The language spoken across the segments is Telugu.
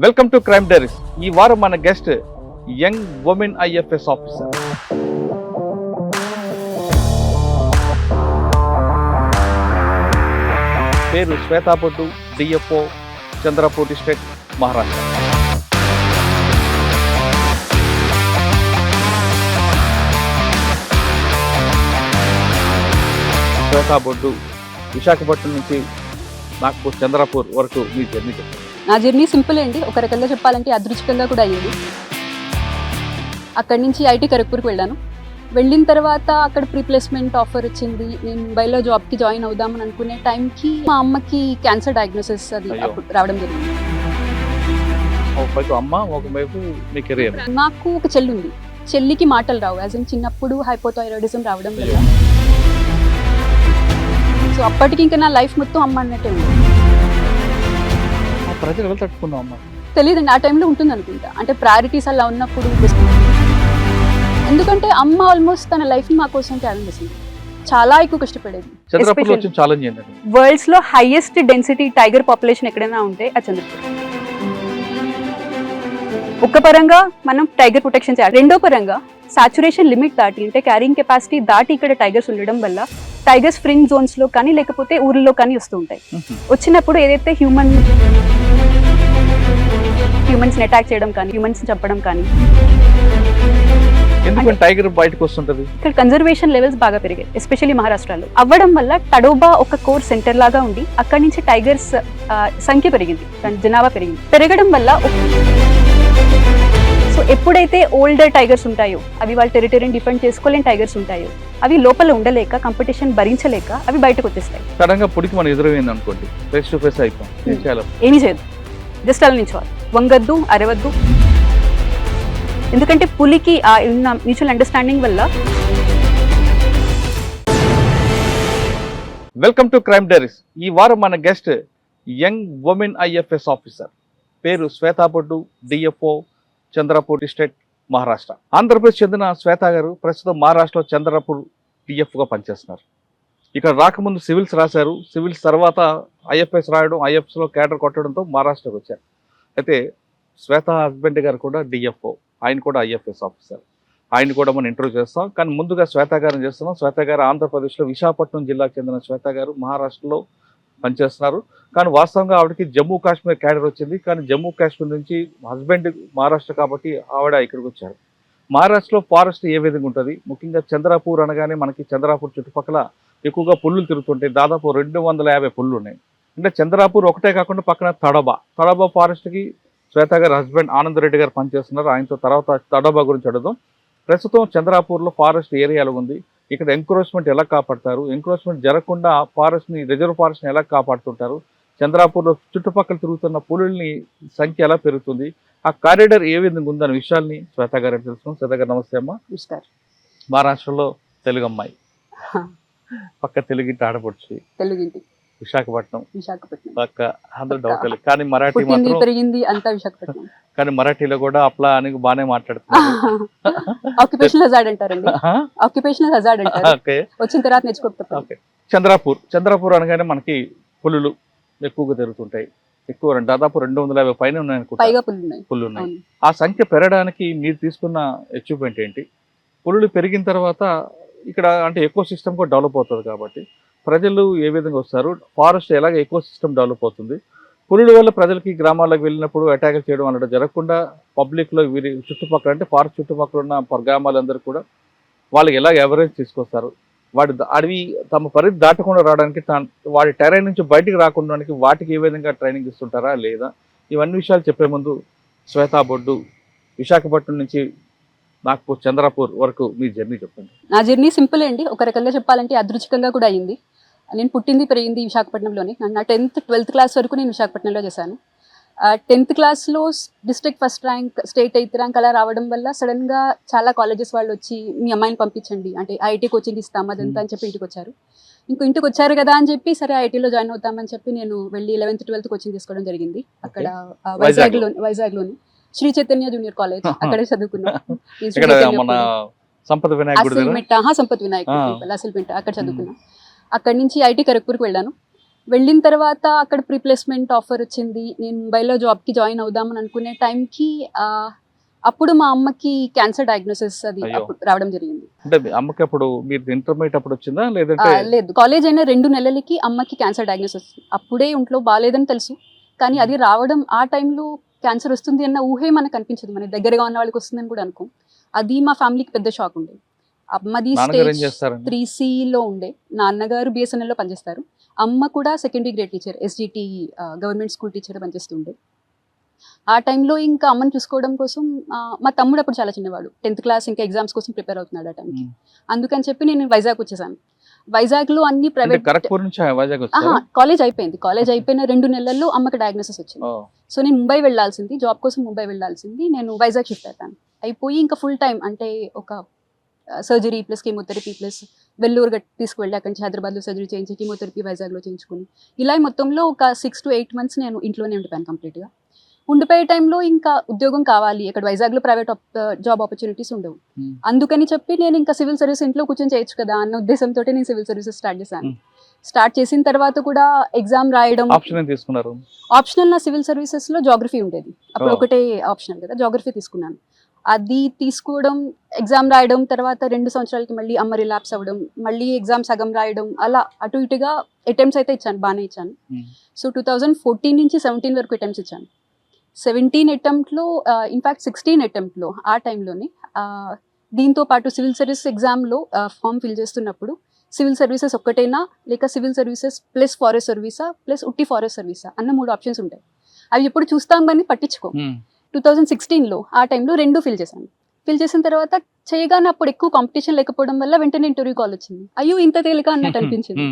Welcome to crime diaries. ఈ వారం మన guest young women IFS officer. పేరు శ్వేతా బొడ్డు, డిఎఫ్ఓ, చంద్రపూర్ డిస్ట్రిక్ట్, మహారాష్ట్ర. శ్వేతా బొడ్డు విశాఖపట్నం నుంచి నాగ్పూర్, చంద్రపూర్ వరకు మీ జర్నీ చెప్పండి. నా జర్నీ సింపుల్ అండి. ఒక రకంగా చెప్పాలంటే అదృష్టంగా కూడా అయ్యింది. అక్కడి నుంచి ఐటీ ఖరగ్పూర్కి వెళ్ళాను. వెళ్ళిన తర్వాత అక్కడ ప్రీప్లేస్మెంట్ ఆఫర్ వచ్చింది. నేను ముంబైలో జాబ్కి జాయిన్ అవుదామని అనుకునే టైంకి మా అమ్మకి క్యాన్సర్ డయాగ్నోసిస్ అది అప్పుడు రావడం జరిగింది. ఒకవైపు అమ్మ, ఒకవైపు మీ కెరీర్. నాకు ఒక చెల్లి ఉంది. చెల్లికి మాటలు రావు. యాజ్ ఇన్ చిన్నప్పుడు హైపోథైరాయిడిజం రావడం వల్ల సో అప్పటికి ఇంకా నా లైఫ్ మొత్తం అమ్మ అన్నట్టే ఉంది. ప్రజలు ఎవరు తట్టుకుందాం అమ్మ తెలియదండి. ఆ టైంలో ఉంటుంది అనుకుంటా. అంటే ప్రయారిటీస్ అలా ఉన్నప్పుడు, ఎందుకంటే అమ్మ ఆల్మోస్ట్ తన లైఫ్ ని మా కోసం త్యాగం చేసింది. చాలా ఎక్కువ కష్టపడేది. చంద్రపూర్ వచ్చిన ఛాలెంజ్ ఏంటంటే వరల్డ్స్ లో హైయెస్ట్ డెన్సిటీ టైగర్ పాపులేషన్ ఎక్కడైనా ఉంటే అది చంద్రపూర్. ఒక్క పరంగా మనం టైగర్ ప్రొటెక్షన్ చేయాలి, రెండో పరంగా సాచురేషన్ లిమిట్ దాటి అంటే క్యారింగ్ కెపాసిటీ దాటి ఇక్కడ టైగర్స్ ఉండడం వల్ల టైగర్స్ ఫ్రింగ్ జోన్స్ లో కానీ లేకపోతే ఊర్లో కానీ వస్తూ ఉంటాయి. వచ్చినప్పుడు ఏదైతే హ్యూమన్స్ అటాక్ చేయడం కానీ, హ్యూమన్స్ చంపడం కానీ, ఎందుకంటే టైగర్ బయటకు వస్తుంటది. ఇక్కడ కన్జర్వేషన్ లెవెల్స్ బాగా పెరిగాయి, ఎస్పెషల్లీ మహారాష్ట్రలో. అవ్వడం వల్ల తడోబా ఒక కోర్ సెంటర్ లాగా ఉండి అక్కడి నుంచి టైగర్స్ సంఖ్య పెరిగింది, జనాభా పెరిగింది. పెరగడం వల్ల సో ఎప్పుడైతే ఓల్డర్ టైగర్స్ ఉంటాయో, అవి వాళ్ళ టెరిటరీని డిఫెండ్ చేసుకోలేని టైగర్స్ ఉంటాయో, అవి లోపల ఉండలేక, కంపిటీషన్ భరించలేక అవి బయటకు వచ్చేస్తాయి. సడన్ గా పుడికి మనం ఎదురైంది అనుకోండి, ఫేస్ టు ఫేస్ అయిపోయి ఏమీ చేయదు, జస్ట్ అలా నిల్చోవాలి, వంగద్దు, అరవద్దు. ఎందుకంటే పులికి ఆ ఉన్న మ్యూచువల్ అండర్స్టాండింగ్ వల్ల. Welcome to crime diaries. ఈ వారం మన guest young women IFS officer. పేరు శ్వేతా బొడ్డు, డిఎఫ్ఓ, చంద్రపూర్ డిస్ట్రిక్ట్, మహారాష్ట్ర. ఆంధ్రప్రదేశ్ చెందిన శ్వేత గారు ప్రస్తుతం మహారాష్ట్రలో చంద్రపూర్ డిఎఫ్గా పనిచేస్తున్నారు. ఇక్కడ రాకముందు సివిల్స్ రాశారు. సివిల్స్ తర్వాత ఐఎఫ్ఎస్ రాయడం, ఐఎఫ్ఎస్లో క్యాడర్ కొట్టడంతో మహారాష్ట్రకి వచ్చారు. అయితే శ్వేత హస్బెండ్ గారు కూడా డిఎఫ్ఓ, ఆయన కూడా ఐఎఫ్ఎస్ ఆఫీసర్. ఆయన కూడా మనం ఇంటర్వ్యూ చేస్తాం. కానీ ముందుగా శ్వేత గారిని చేస్తున్నాం. శ్వేత గారు ఆంధ్రప్రదేశ్లో విశాఖపట్నం జిల్లాకు చెందిన శ్వేత గారు మహారాష్ట్రలో పనిచేస్తున్నారు. కానీ వాస్తవంగా ఆవిడకి జమ్మూ కాశ్మీర్ క్యాడర్ వచ్చింది. కానీ జమ్మూ కాశ్మీర్ నుంచి హస్బెండ్ మహారాష్ట్ర కాబట్టి ఆవిడ ఇక్కడికి వచ్చారు. మహారాష్ట్రలో ఫారెస్ట్ ఏ విధంగా ఉంటుంది, ముఖ్యంగా చంద్రపూర్ అనగానే మనకి చంద్రపూర్ చుట్టుపక్కల ఎక్కువగా పుల్లులు తిరుగుతుంటాయి. దాదాపు 250 పుల్లు ఉన్నాయి. అంటే చంద్రపూర్ ఒకటే కాకుండా పక్కన తడబా ఫారెస్ట్కి శ్వేత గారి హస్బెండ్ ఆనంద్ రెడ్డి గారు పనిచేస్తున్నారు. ఆయనతో తర్వాత తడబా గురించి అడుగుదాం. ప్రస్తుతం చంద్రపూర్లో ఫారెస్ట్ ఏరియాలో ఉంది. ఇక్కడ ఎంక్రోచ్మెంట్ ఎలా కాపాడతారు, ఎంక్రోచ్మెంట్ జరగకుండా ఫారెస్ట్ని, రిజర్వ్ ఫారెస్ట్ని ఎలా కాపాడుతుంటారు, చంద్రపూర్లో చుట్టుపక్కల తిరుగుతున్న పులుల్ని సంఖ్య ఎలా పెరుగుతుంది, ఆ కారిడార్ ఏ విధంగా ఉందనే విషయాల్ని శ్వేత గారు తెలుసుకున్నాం. శ్వేత గారు నమస్తే అమ్మ. మహారాష్ట్రలో తెలుగు అమ్మాయి, పక్క తెలుగింటి ఆడపడుచు, తెలుగింటి, విశాఖపట్నం పక్క, అందరూ డౌట్ లేదు. కానీ మరాఠీ మాత్రం పెరిగింది అంతా విశాఖపట్నం. కానీ మరాఠీలో కూడా అప్లా అని బాగానే మాట్లాడుతున్నారు. ఆక్యుపేషనల్ హజార్డ్ అంటారండి. ఆక్యుపేషనల్ హజార్డ్ అంటారు. వచ్చిన తర్వాత నేర్చుకోకపోతే. చంద్రపూర్ అనగానే మనకి పులులు ఎక్కువగా తిరుగుతుంటాయి. ఎక్కువ దాదాపు 250 పైన పైగా పుల్లు ఉన్నాయి. ఆ సంఖ్య పెరగడానికి మీరు తీసుకున్న అచీవ్మెంట్ ఏంటి? పులులు పెరిగిన తర్వాత ఇక్కడ అంటే ఎకో సిస్టమ్ కూడా డెవలప్ అవుతుంది కాబట్టి ప్రజలు ఏ విధంగా వస్తారు, ఫారెస్ట్ ఎలాగ ఎకో సిస్టమ్ డెవలప్ అవుతుంది, పులుల వల్ల ప్రజలకి గ్రామాలకు వెళ్ళినప్పుడు అటాక్ చేయడం అనేది జరగకుండా పబ్లిక్లో వీరి చుట్టుపక్కల అంటే ఫారెస్ట్ చుట్టుపక్కల ఉన్న గ్రామాలందరూ కూడా వాళ్ళకి ఎలాగ ఎవరేజ్ తీసుకొస్తారు, వాటి అడవి తమ పరిధి దాటకుండా రావడానికి, వాటి టెరైన్ నుంచి బయటికి రాకుండా వాటికి ఏ విధంగా ట్రైనింగ్ ఇస్తుంటారా లేదా, ఇవన్నీ విషయాలు చెప్పే ముందు శ్వేతా బొడ్డు విశాఖపట్నం నుంచి నాగ్పూర్, చంద్రపూర్ వరకు మీ జర్నీ చెప్పండి. నా జర్నీ సింపుల్ అండి. ఒక రకంగా చెప్పాలంటే అదృష్టంగా కూడా అయ్యింది. నేను పుట్టింది పెరిగింది విశాఖపట్నంలోనే. నా 10th 12th క్లాస్ వరకు నేను విశాఖపట్నంలో చేశాను. 10th క్లాస్లో district first rank, state 8th rank అలా రావడం వల్ల సడన్గా చాలా కాలేజెస్ వాళ్ళు వచ్చి మీ అమ్మాయిని పంపించండి అంటే ఐఐటీ కోచింగ్ ఇస్తాం అదంతా అని చెప్పి ఇంటికి వచ్చారు. ఇంటికి వచ్చారు కదా అని చెప్పి సరే ఐఐటీలో జాయిన్ అవుతామని చెప్పి నేను వెళ్ళి 11th 12th కోచింగ్ తీసుకోవడం జరిగింది. అక్కడ వైజాగ్లోని శ్రీ చైతన్య జూనియర్ కాలేజ్, అక్కడే చదువుకున్నాను. సంపత్ వినాయక్ అక్కడ చదువుకున్నా. అక్కడ నుంచి ఐటీ ఖరగ్పూర్కి వెళ్ళాను. వెళ్ళిన తర్వాత అక్కడ ప్రీప్లేస్మెంట్ ఆఫర్ వచ్చింది. నేను ముంబైలో జాబ్కి జాయిన్ అవుదామని అనుకునే టైంకి అప్పుడు మా అమ్మకి క్యాన్సర్ డయాగ్నోసిస్ అది అయ్యో. అప్పుడు రావడం జరిగింది. అంటే మీ అమ్మకి అప్పుడు మీరు ఇంటర్మీడియట్ అప్పుడు వచ్చిందా లేదంటే లేదు, కాలేజ్ అయిన 2 నెలలకి అమ్మకి క్యాన్సర్ డయాగ్నోసిస్. అప్పుడే ఒంట్లో బాగాలేదని తెలుసు, కానీ అది రావడం ఆ టైంలో క్యాన్సర్ వస్తుంది అన్న ఊహే మనకు అనిపించదు. మన దగ్గరగా ఉన్న వాళ్ళకి వస్తుందని కూడా అనుకోం. అది మా ఫ్యామిలీకి పెద్ద షాక్ ఉండే. అమ్మది నాన్నగారు ఏం స్టేజ్ చేస్తారండి? 3Cలో ఉండే. నాన్నగారు బిఎస్ఎన్ఎల్లో పనిచేస్తారు. అమ్మ కూడా secondary grade teacher, SGT government school teacher పనిచేస్తుండే. ఆ టైంలో ఇంకా అమ్మని చూసుకోవడం కోసం మా తమ్ముడు అప్పుడు చాలా చిన్నవాడు, 10th క్లాస్, ఇంకా ఎగ్జామ్స్ కోసం ప్రిపేర్ అవుతున్నాడు ఆ టైంకి. అందుకని చెప్పి నేను వైజాగ్ వచ్చేసాను. వైజాగ్లో అన్ని అంటే ప్రైవేట్ ఖరగ్పూర్ నుంచి వైజాగ్ వచ్చారా? కాలేజ్ అయిపోయింది. కాలేజ్ అయిపోయిన 2 నెలల్లో అమ్మకి డయాగ్నోసిస్ వచ్చింది. ఓ, సో నేను ముంబై వెళ్ళాల్సింది, జాబ్ కోసం ముంబై వెళ్ళాల్సింది. నేను వైజాగ్ షిఫ్ట్ అయిపోయాను. అయిపోయి ఇంకా ఫుల్ టైం అంటే ఒక surgery plus chemotherapy plus Vellore తీసుకువెళ్ళి అక్కడి నుంచి హైదరాబాద్లో సర్జరీ చేయించి కీమోథెరపీ వైజాగ్లో చేయించుకుని ఇలా మొత్తంలో ఒక 6 to 8 months నేను ఇంట్లోనే ఉండిపోయాను కంప్లీట్గా. ఉండిపోయే టైంలో ఇంకా ఉద్యోగం కావాలి, ఇక్కడ వైజాగ్లో ప్రైవేట్ జాబ్ ఆపర్చునిటీస్ ఉండవు. Hmm. అందుకని చెప్పి నేను ఇంకా సివిల్ సర్వీస్ ఇంట్లో కూర్చొని చేయొచ్చు కదా అన్న ఉద్దేశంతో నేను సివిల్ సర్వీసెస్ స్టార్ట్ చేశాను. స్టార్ట్ చేసిన తర్వాత కూడా ఎగ్జామ్ రాయడం ఆప్షన్ ఏం తీసుకున్నారు? ఆప్షనల్. నా సివిల్ సర్వీసెస్లో జాగ్రఫీ ఉండేది అప్పుడు, Oh. ఒకటే ఆప్షనల్ కదా, జాగ్రఫీ తీసుకున్నాను. అది తీసుకోవడం, ఎగ్జామ్ రాయడం, తర్వాత 2 సంవత్సరాలకి మళ్ళీ అమ్మ రిలాప్స్ అవ్వడం, మళ్ళీ ఎగ్జామ్ సగం రాయడం, అలా అటు ఇటుగా అటెంప్ట్స్ అయితే ఇచ్చాను, బాగానే ఇచ్చాను. సో 2014 నుంచి 17 వరకు అటెంప్ట్స్ ఇచ్చాను. 17 అటెంప్ట్లో ఇన్ఫ్యాక్ట్ 16 అటెంప్ట్లో ఆ టైంలోనే దీంతో పాటు సివిల్ సర్వీస్ ఎగ్జామ్లో ఫామ్ ఫిల్ చేస్తున్నప్పుడు సివిల్ సర్వీసెస్ ఒక్కటైనా లేక సివిల్ సర్వీసెస్ ప్లస్ ఫారెస్ట్ సర్వీసా ప్లస్ ఉట్టి ఫారెస్ట్ సర్వీసా అన్న 3 ఆప్షన్స్ ఉంటాయి. అవి ఎప్పుడు చూస్తాం కానీ పట్టించుకో. 2016లో ఆ టైంలో 2 ఫిల్ చేశాను. ఫిల్ చేసిన తర్వాత చేయగానే అప్పుడు ఎక్కువ కాంపిటీషన్ లేకపోవడం వల్ల వెంటనే ఇంటర్వ్యూ కాల్ వచ్చింది. అయ్యో ఇంత తేలిక అన్నట్టు అనిపించింది.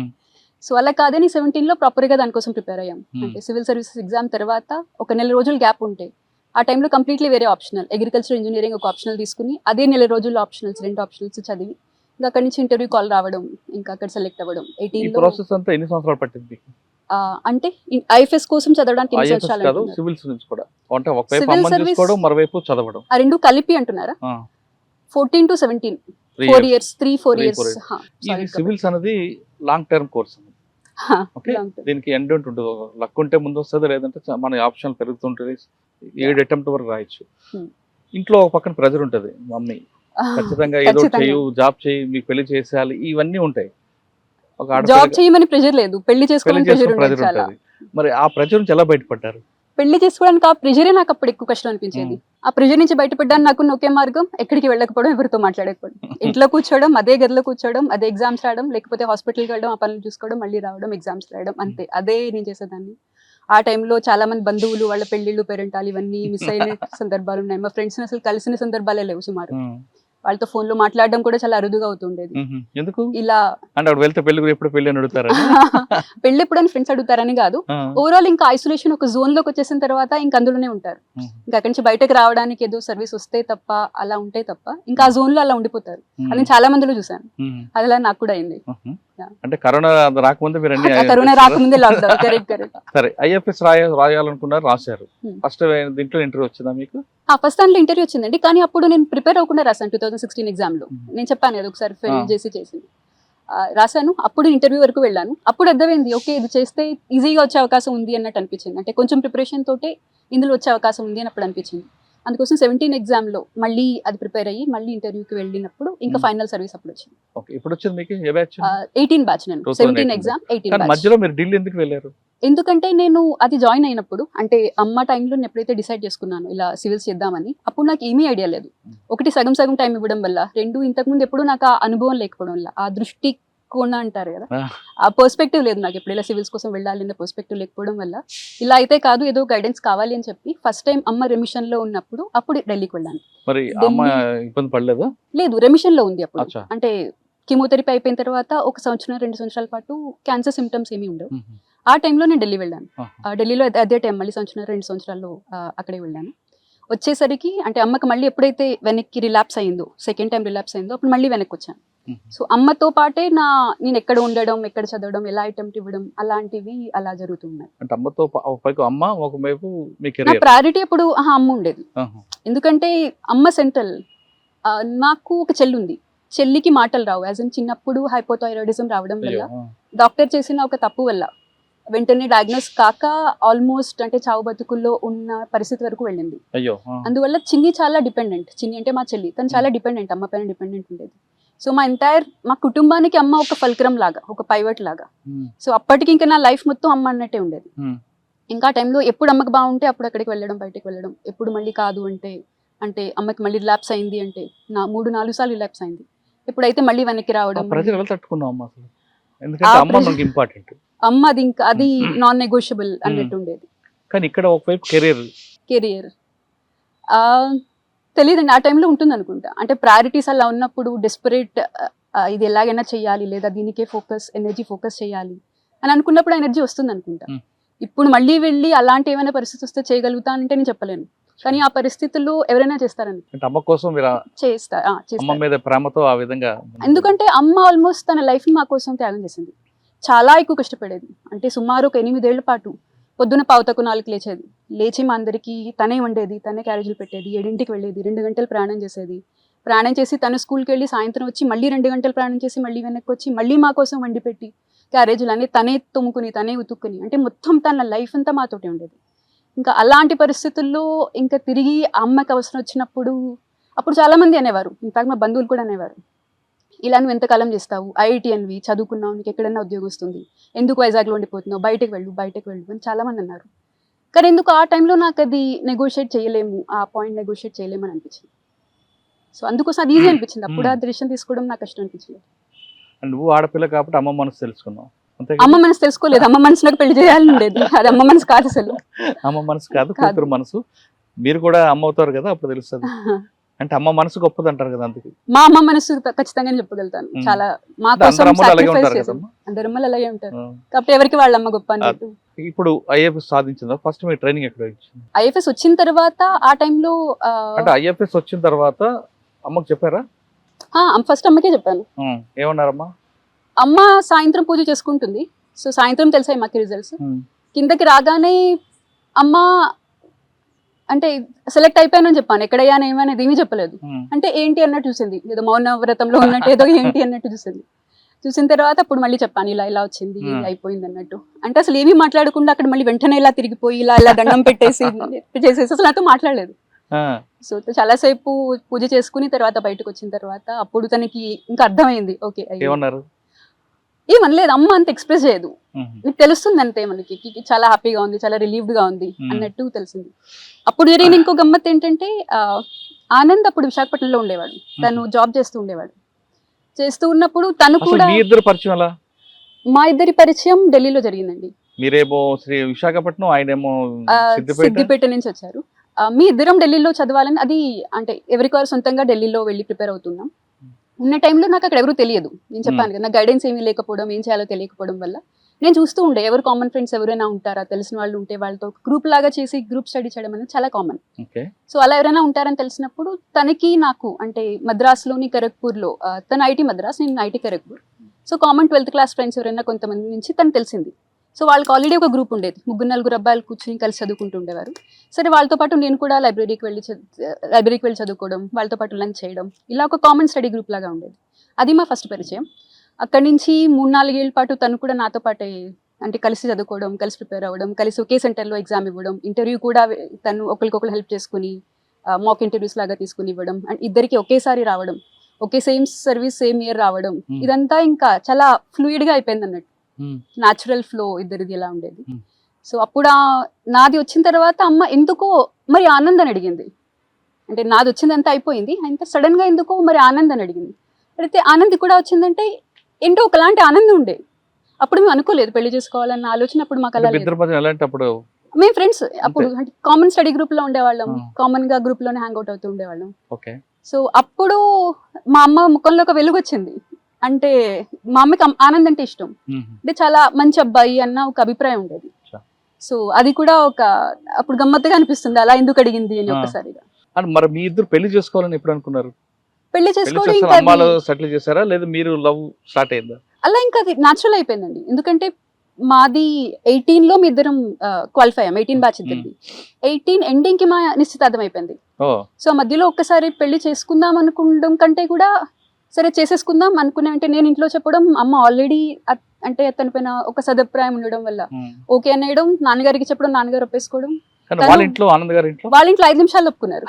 సో అలా కాదని 17లో ప్రాపర్గా దానికోసం ప్రిపేర్ అయ్యాం. అంటే సివిల్ సర్వీసెస్ ఎగ్జామ్ తర్వాత ఒక నెల రోజులు గ్యాప్ ఉంటే ఆ టైంలో కంప్లీట్లీ వేరే ఆప్షనల్, అగ్రికల్చర్ ఇంజనీరింగ్ ఒక ఆప్షనల్ తీసుకుని అదే నెల రోజుల్లో ఆప్షనల్స్ 2 ఆప్షనల్స్ చదివి ఇంకా అక్కడి నుంచి ఇంటర్వ్యూ కాల్ రావడం, ఇంకా అక్కడ సెలెక్ట్ అవ్వడం. ఈ 18లో ప్రాసెస్ అంతా ఎన్ని సంవత్సరాలు పట్టింది? అంటే ఐఎఫ్ఎస్ కోసం చదవడానికి ఎన్ని ఐఎఫ్ఎస్ సంవత్సరాలు కాదు, అంటున్నారు? సివిల్స్ నుంచి కూడా. అంటే ఒకవైపు Civil అమ్మని service- చూసుకోవడం, మరోవైపు చదవడం. ఆ 2 కలిపి అంటున్నారా? 14 to 17, 3 4 years. years, 3-4 Three, years. 4 years. ఇది సివిల్స్ అనేది లాంగ్ టర్మ్ కోర్స్. ఓకే, దీనికి ఎండ్ ఉంటుంది. లక్ ఉంటే ముందు వస్తుంది, లేదంటే మన ఆప్షన్ పెరుగుతుంటుంది. 7 అటెంప్ట్ వరకు రాయొచ్చు. ఇంట్లో ఒక పక్కన ప్రెజర్ ఉంటుంది, మమ్మీ ఖచ్చితంగా ఏదో చేయు, జాబ్ చేయి, మీకు పెళ్లి చేసేయాలి, ఇవన్నీ ఉంటాయి. ఒక జాబ్ ఆడపిల్ల చేయమని ప్రెజర్ లేదు, పెళ్లి పెళ్లి చేసుకోవాలని ప్రెజర్ చేసుకుని ఉండేది ప్రెజర్ చాలా. ఉంటుంది. మరి ఆ ప్రెజర్ నుంచి ఎలా బయటపడ్డారు? పెళ్లి చేసుకోవడానికి ఆ ప్రెజరే నాకు అప్పుడు ఎక్కువ కష్టం అనిపించేది. ఆ ప్రెజర్ నుంచి బయటపడ్డానికి నాకు ఒకే మార్గం, ఎక్కడికి వెళ్ళకపోవడం, ఎవరితో మాట్లాడకపోవడం, ఇంట్లో కూర్చోవడం, అదే గదిలో కూర్చోవడం, అదే ఎగ్జామ్స్ రాయడం, లేకపోతే హాస్పిటల్కి వెళ్ళడం, ఆ పనులు చూసుకోవడం, మళ్ళీ రావడం, ఎగ్జామ్స్ రాయడం, అంతే. అదే నేను చేసేదాన్ని. ఆ టైంలో చాలా మంది బంధువులు, వాళ్ళ పెళ్లిళ్ళు, పేరెంటాలు ఇవన్నీ మిస్ అయిన సందర్భాలు ఉన్నాయి. మా ఫ్రెండ్స్ని అసలు కలిసిన సందర్భాలే లేవు సుమారు. వాళ్ళతో ఫోన్లో మాట్లాడడం కూడా చాలా అరుదుగా అవుతుండేది. ఎందుకు ఇలా అంటే అక్కడ వెళ్తే పెళ్లి ఎప్పుడు పెళ్లి అని అడుగుతారు. పెళ్లి ఎప్పుడని ఫ్రెండ్స్ అడుగుతారని కాదు, ఓవరాల్ ఇంకా ఐసోలేషన్ ఒక జోన్ లోకి వచ్చేసిన తర్వాత ఇంకా అందులోనే ఉంటారు. ఇంకా అక్కడి నుంచి బయటకు రావడానికి ఏదో సర్వీస్ వస్తే తప్ప, అలా ఉంటే తప్ప ఇంకా ఆ జోన్ లో అలా ఉండిపోతారు. అది నేను చాలా మందిలో చూసాను. అది అలా నాకు కూడా అయింది. అంటే కరోనా రాకముందే మీరు అన్ని కరోనా రాకముందే లాక్డౌన్. కరెక్ట్. సరే, ఐఎఫ్ఎస్ రాయాలనుకున్నారు, రాశారు. ఫస్ట్ దీంట్లో ఇంటర్వ్యూ వచ్చిందా మీకు? ఫస్ట్ దాంట్లో ఇంటర్వ్యూ వచ్చిందండి, కానీ అప్పుడు నేను ప్రిపేర్ అవ్వకుండా రాశాను. 2016 ఎగ్జామ్ లో నేను చెప్పాను కదా, ఒకసారి ఫెయిల్ చేసింది. రాశాను. అప్పుడు ఇంటర్వ్యూ వరకు వెళ్ళాను. అప్పుడు అర్థమైంది, ఓకే ఇది చేస్తే ఈజీగా వచ్చే అవకాశం ఉంది అన్నట్టు అనిపించింది. అంటే కొంచెం ప్రిపరేషన్ తోటే ఇందులో వచ్చే అవకాశం ఉంది అని అప్పుడు అనిపించింది. అందుకోసం 17 ఎగ్జామ్లో మళ్ళీ అది ప్రిపేర్ అయ్యి మళ్ళీ ఇంటర్వ్యూకి వెళ్ళినప్పుడు ఇంకా ఫైనల్ సర్వీస్ అప్పుడు వచ్చింది. ఓకే, ఇప్పుడు వచ్చింది మీకు ఏ బ్యాచ్? 18 బ్యాచ్. నేను 17 ఎగ్జామ్ 18 కానీ బ్యాచ్. మధ్యలో మీరు ఢిల్లీ ఎందుకు వెళ్ళారు? ఎందుకంటే నేను అది జాయిన్ అయినప్పుడు, అంటే అమ్మ టైంలో నేను ఎప్పుడైతే డిసైడ్ చేసుకున్నాను ఇలా సివిల్స్ చేద్దామని, అప్పుడు నాకు ఏమీ ఐడియా లేదు. ఒకటి సగం సగం టైం ఇవ్వడం వల్ల, 2 ఇంతకుముందు ఎప్పుడు నాకు ఆ అనుభవం లేకపోవడం వల్ల, ఆ దృష్టి కోణ అంటారు కదా, ఆ పర్స్పెక్టివ్ లేదు నాకు. ఎప్పుడు ఇలా సివిల్స్ కోసం వెళ్ళాలి అన్న పర్స్పెక్టివ్ లేకపోవడం వల్ల, ఇలా అయితే కాదు ఏదో గైడెన్స్ కావాలి అని చెప్పి ఫస్ట్ టైం అమ్మ రెమిషన్ లో ఉన్నప్పుడు అప్పుడు ఢిల్లీకి వెళ్ళాను. మరి అమ్మ ఇబ్బంది పడలేదా? లేదు, రెమిషన్ లో ఉంది అప్పుడు. అచ్చా. అంటే కీమోథెరపీ అయిపోయిన తర్వాత 1 సంవత్సరం 2 సంవత్సరాల పాటు క్యాన్సర్ సిమ్టమ్స్ ఏమీ ఉండవు. ఆ టైంలో నేను ఢిల్లీ వెళ్ళాను. ఢిల్లీలో అదే టైం మళ్ళీ 2 సంవత్సరాలు అక్కడే వెళ్ళాను. వచ్చేసరికి అంటే అమ్మకి మళ్ళీ ఎప్పుడైతే వెనక్కి రిలాప్స్ అయిందో, సెకండ్ టైం రిలాప్స్ అయిందో, అప్పుడు మళ్ళీ వెనక్కి వచ్చాను. సో అమ్మతో పాటే నేను ఎక్కడ ఉండడం, ఎక్కడ చదవడం, ఎలా అటెంప్ట్ ఇవ్వడం, అలాంటివి అలా జరుగుతున్నాయి. అంటే అమ్మతో అమ్మ ఒకవైపు మీ నా కెరీర్. ప్రయారిటీ అప్పుడు అమ్మ ఉండేది. ఎందుకంటే అమ్మ సెంట్రల్. నాకు ఒక చెల్లి ఉంది, చెల్లికి మాటలు రావు. యాజ్ ఇన్ చిన్నప్పుడు హైపోథైరాయిడిజం రావడం వల్ల, డాక్టర్ చేసిన ఒక తప్పు వల్ల వెంటనే డయాగ్నోస్ కాక ఆల్మోస్ట్ అంటే చావు బతుకుల్లో ఉన్న పరిస్థితి వరకు వెళ్ళింది. అయ్యో అందువల్ల చిన్ని చాలా డిపెండెంట్. చిన్ని అంటే మా చెల్లి, తను చాలా డిపెండెంట్, అమ్మ పైన డిపెండెంట్ ఉండేది. సో మా కుటుంబానికి అమ్మ ఒక ఫల్క్రమ్ లాగా, ఒక పైవట్ లాగా. సో అప్పటికి ఇంకా నా లైఫ్ మొత్తం అమ్మ అన్నట్టే ఉండేది. ఇంకా ఆ టైంలో ఎప్పుడు అమ్మకి బాగుంటే అప్పుడు అక్కడికి వెళ్ళడం, బయటకు వెళ్ళడం. ఎప్పుడు మళ్ళీ కాదు అంటే అమ్మకి మళ్ళీ రిలాప్స్ అయింది అంటే 3-4 సార్లు రిలాప్స్ అయింది. ఎప్పుడైతే మళ్ళీ వెనక్కి రావడం, ప్రజలు ఎలా తట్టుకున్నాం అమ్మ అసలు? ఎందుకంటే అమ్మ మనకి ఇంపార్టెంట్. అమ్మ అది ఇంకా అది నాన్ నెగోషియబుల్ అన్నట్టు ఉండేది. కానీ ఇక్కడ ఒకవైపు కెరియర్ తెలియదండి, ఆ టైంలో ఉంటుంది అనుకుంటా. అంటే ప్రయారిటీస్ అలా ఉన్నప్పుడు డెస్పరేట్, ఇది ఎలాగైనా చేయాలి లేదా దీనికే ఎనర్జీ ఫోకస్ చేయాలి అని అనుకున్నప్పుడు ఎనర్జీ వస్తుంది అనుకుంటా. ఇప్పుడు మళ్ళీ వెళ్ళి అలాంటి ఏమైనా పరిస్థితి వస్తే చేయగలుగుతా అంటే నేను చెప్పలేను. కానీ ఆ పరిస్థితుల్లో ఎవరైనా చేస్తారని అమ్మ కోసం చేస్తారు. అమ్మ మీద ప్రేమతో ఆ విధంగా. ఎందుకంటే అమ్మ ఆల్మోస్ట్ తన లైఫ్ మా కోసం త్యాగం చేసింది. చాలా ఎక్కువ కష్టపడేది. అంటే సుమారు ఒక 8 ఏళ్ల పాటు పొద్దున 3:45 లేచి మా అందరికీ తనే వండేది, తనే క్యారేజీలు పెట్టేది, 7ంటికి వెళ్ళేది, 2 గంటలు ప్రయాణం చేసేది. ప్రయాణం చేసి తను స్కూల్కి వెళ్ళి సాయంత్రం వచ్చి మళ్ళీ 2 గంటలు ప్రయాణం చేసి మళ్ళీ వెనక్కి వచ్చి మళ్ళీ మా కోసం వండి పెట్టి క్యారేజీలు అన్నీ తనే తుమ్ముకుని తనే ఉతుక్కుని, అంటే మొత్తం తన లైఫ్ అంతా మాతోటే ఉండేది. ఇంకా అలాంటి పరిస్థితుల్లో ఇంకా తిరిగి అమ్మకి అవసరం వచ్చినప్పుడు అప్పుడు చాలామంది అనేవారు, ఇన్ఫాక్ట్ మా బంధువులు కూడా అనేవారు, ఇలా నువ్వు ఎంతకాలం చేస్తావు, ఐఐటిఎన్వి చదువుకున్నావు, నీకు ఎక్కడైనా ఉద్యోగం వస్తుంది, ఎందుకు వైజాగ్లో ఉండిపోతున్నావు, బయటకు వెళ్ళు అని చాలామంది అన్నారు. కానీ ఎందుకు ఆ టైంలో నాకు అది నెగోషియేట్ చేయలేము, ఆ పాయింట్ నెగోషియేట్ చేయలేము అని అనిపించింది. సో అందుకోసం అది ఈజీ అనిపించింది. అప్పుడు ఆ డిసిషన్ తీసుకోవడం నాకు కష్టం అనిపించింది. నువ్వు ఆడపిల్ల కాబట్టి అమ్మ మనసు తెలుసుకున్నావు. అమ్మ మనసు తెలుసుకోలేదు, అమ్మ మనసు నాకు పెళ్లి చేయాలని ఉండేది. అది అమ్మ మనసు కాదు అసలు. అమ్మ మనసు కాదు, కూతురు మనసు. మీరు కూడా అమ్మ అవుతారు కదా, అప్పుడు తెలుస్తుంది. అంటే అమ్మ మనసు గొప్పది అంటారు కదా, అందుకే మా అమ్మ మనసు ఖచ్చితంగా చెప్పగలుగుతాను. చాలా మా కోసం అందరు అమ్మలు అలాగే ఉంటారు కాబట్టి ఎవరికి వాళ్ళ అమ్మ గొప్ప అన్నట్టు. ఇప్పుడు ఐఎఫ్ఎస్ సాధించిందా? ఫస్ట్ మీ ట్రైనింగ్ ఎక్కడ ఇచ్చింది? ఐఎఫ్ఎస్ వచ్చిన తర్వాత ఆ టైంలో అంటే ఐఎఫ్ఎస్ వచ్చిన తర్వాత అమ్మకు చెప్పారా? ఫస్ట్ అమ్మకే చెప్పాను. ఏమన్నారమ్మా? అమ్మ సాయంత్రం పూజ చేసుకుంటుంది. సో సాయంత్రం తెలిసాయి మాకు రిజల్ట్స్. కిందకి రాగానే అమ్మ అంటే సెలెక్ట్ అయిపోయానని చెప్పాను. ఎక్కడయ్యాను ఏమనేది ఏమీ చెప్పలేదు. అంటే ఏంటి అన్నట్టు చూసింది, ఏదో మౌన వ్రతంలో ఉన్నట్టు ఏదో ఏంటి అన్నట్టు చూసింది. చూసిన తర్వాత అప్పుడు మళ్ళీ చెప్పాను, ఇలా వచ్చింది, అయిపోయింది అన్నట్టు. అంటే అసలు ఏమీ మాట్లాడకుండా అక్కడ మళ్ళీ వెంటనే ఇలా తిరిగిపోయి ఇలా దండం పెట్టేసి చేసేసి అసలు నాతో మాట్లాడలేదు. సో చాలాసేపు పూజ చేసుకుని తర్వాత బయటకు వచ్చిన తర్వాత అప్పుడు తనకి ఇంకా అర్థమైంది. ఓకే ఏమనలేదు, అమ్మ అంత ఎక్స్ప్రెస్ చేయదు, నీకు తెలుస్తుంది అంతే, మనకి చాలా హ్యాపీగా ఉంది, చాలా రిలీవ్డ్ గా ఉంది అన్నట్టు తెలిసింది. అప్పుడు జరిగిన ఇంకో గమ్మత్ ఏంటంటే ఆనంద్ అప్పుడు విశాఖపట్నంలో ఉండేవాడు, తను జాబ్ చేస్తూ ఉండేవాడు. చేస్తూ ఉన్నప్పుడు తను కూడా మా ఇద్దరి పరిచయం ఢిల్లీలో జరిగిందండి. మీరేమో విశాఖపట్నం, ఆయనేమో సిద్దిపేట నుంచి వచ్చారు. మీ ఇద్దరం ఢిల్లీలో చదవాలని, అది అంటే ఎవరికి వారు సొంతంగా ఢిల్లీలో వెళ్ళి ప్రిపేర్ అవుతున్నాం. ఉన్న టైంలో నాకు అక్కడ ఎవరు తెలియదు, నేను చెప్పాను కదా, నాకు గైడెన్స్ ఏమీ లేకపోవడం, ఏం చేయాలో తెలియకపోవడం వల్ల నేను చూస్తూ ఉండే ఎవరు కామన్ ఫ్రెండ్స్ ఎవరైనా ఉంటారా, తెలిసిన వాళ్ళు ఉంటే వాళ్ళతో గ్రూప్ లాగా చేసి గ్రూప్ స్టడీ చేయడం అనేది చాలా కామన్. సో అలా ఎవరైనా ఉంటారని తెలిసినప్పుడు తనకి నాకు, అంటే మద్రాస్లోని ఖరగ్పూర్లో, తను ఐటీ మద్రాస్, నేను IT Kharagpur. So common 12th class friends ఎవరైనా కొంతమంది నుంచి తను తెలిసింది. సో వాళ్ళకి ఆల్రెడీ ఒక గ్రూప్ ఉండేది, 3-4 అబ్బాయిలు కూర్చొని కలిసి చదువుకుంటూ ఉండేవారు. సరే వాళ్ళతో పాటు నేను కూడా లైబ్రరీకి వెళ్ళి చదువుకోవడం, వాళ్ళతో పాటు లంచ్ చేయడం, ఇలా ఒక కామన్ స్టడీ గ్రూప్ లాగా ఉండేది. అది మా ఫస్ట్ పరిచయం. అక్కడి నుంచి 3-4 ఏళ్ళ పాటు తను కూడా నాతో పాటే, అంటే కలిసి చదువుకోవడం, కలిసి ప్రిపేర్ అవ్వడం, కలిసి ఒకే సెంటర్లో ఎగ్జామ్ ఇవ్వడం, ఇంటర్వ్యూ కూడా తను ఒకరికొకరు హెల్ప్ చేసుకుని మాక్ ఇంటర్వ్యూస్ లాగా తీసుకుని ఇవ్వడం, అండ్ ఇద్దరికి ఒకేసారి రావడం, ఒకే సేమ్ సర్వీస్ సేమ్ ఇయర్ రావడం, ఇదంతా ఇంకా చాలా ఫ్లూయిడ్గా అయిపోయింది అన్నట్టు. న్యాచురల్ ఫ్లో ఇద్దరిది ఎలా ఉండేది. సో అప్పుడు నాది వచ్చిన తర్వాత అమ్మ ఎందుకో మరి ఆనంద్ అని అడిగింది. అంటే నాది వచ్చిందంతా అయిపోయింది, అంత సడన్ గా ఎందుకో మరి ఆనంద్ అని అడిగింది. అయితే ఆనంద్ కూడా వచ్చిందంటే ఏంటో ఒకలాంటి ఆనందం ఉండే. అప్పుడు మేము అనుకోలేదు పెళ్లి చేసుకోవాలన్న ఆలోచన అప్పుడు మాకు అలా లేదు. మేము ఫ్రెండ్స్ అప్పుడు కామన్ స్టడీ గ్రూప్ లో ఉండేవాళ్ళం, కామన్ గా గ్రూప్ లోనే హ్యాంగ్ అవుట్ అవుతూ ఉండేవాళ్ళం. సో అప్పుడు మా అమ్మ ముఖంలో ఒక వెలుగు వచ్చింది. అంటే మా అమ్మకి ఆనంద్ అంటే ఇష్టం, అంటే చాలా మంచి అబ్బాయి అన్న ఒక అభిప్రాయం ఉండేది. సో అది కూడా ఒక అప్పుడు గమ్మత్తుగా అనిపిస్తుంది, అలా ఎందుకు అడిగింది అని ఒకసారిగా. మరి మీ ఇద్దరు పెళ్లి చేసుకోవాలని ఎప్పుడు అనుకున్నారు? పెళ్లి చేసుకోవడం అలా ఇంకా అది న్యాచురల్ అయిపోయిందండి. ఎందుకంటే మాది 18లో మీ ఇద్దరం క్వాలిఫై అయ్యాం, 18 బ్యాచ్ ఇద్దరిది. 18 ఎండింగ్ కి మా నిశ్చితార్థం అయిపోయింది. సో మధ్యలో ఒక్కసారి పెళ్లి చేసుకుందాం అనుకోవడం కంటే కూడా సరే చేసేసుకుందాం అనుకున్నా అంటే నేను ఇంట్లో చెప్పడం అమ్మ ఆల్రెడీ అంటే తన పైన ఒక సదభిప్రాయం ఉండడం వల్ల ఓకే అనేయడం, నాన్నగారికి చెప్పడం, నాన్నగారు ఒప్పేసుకోవడం. కానీ వాళ్ళ ఇంట్లో ఆనంద్ గారి ఇంట్లో వాళ్ళ ఇంట్లో 5 నిమిషాలు ఒప్పుకున్నారు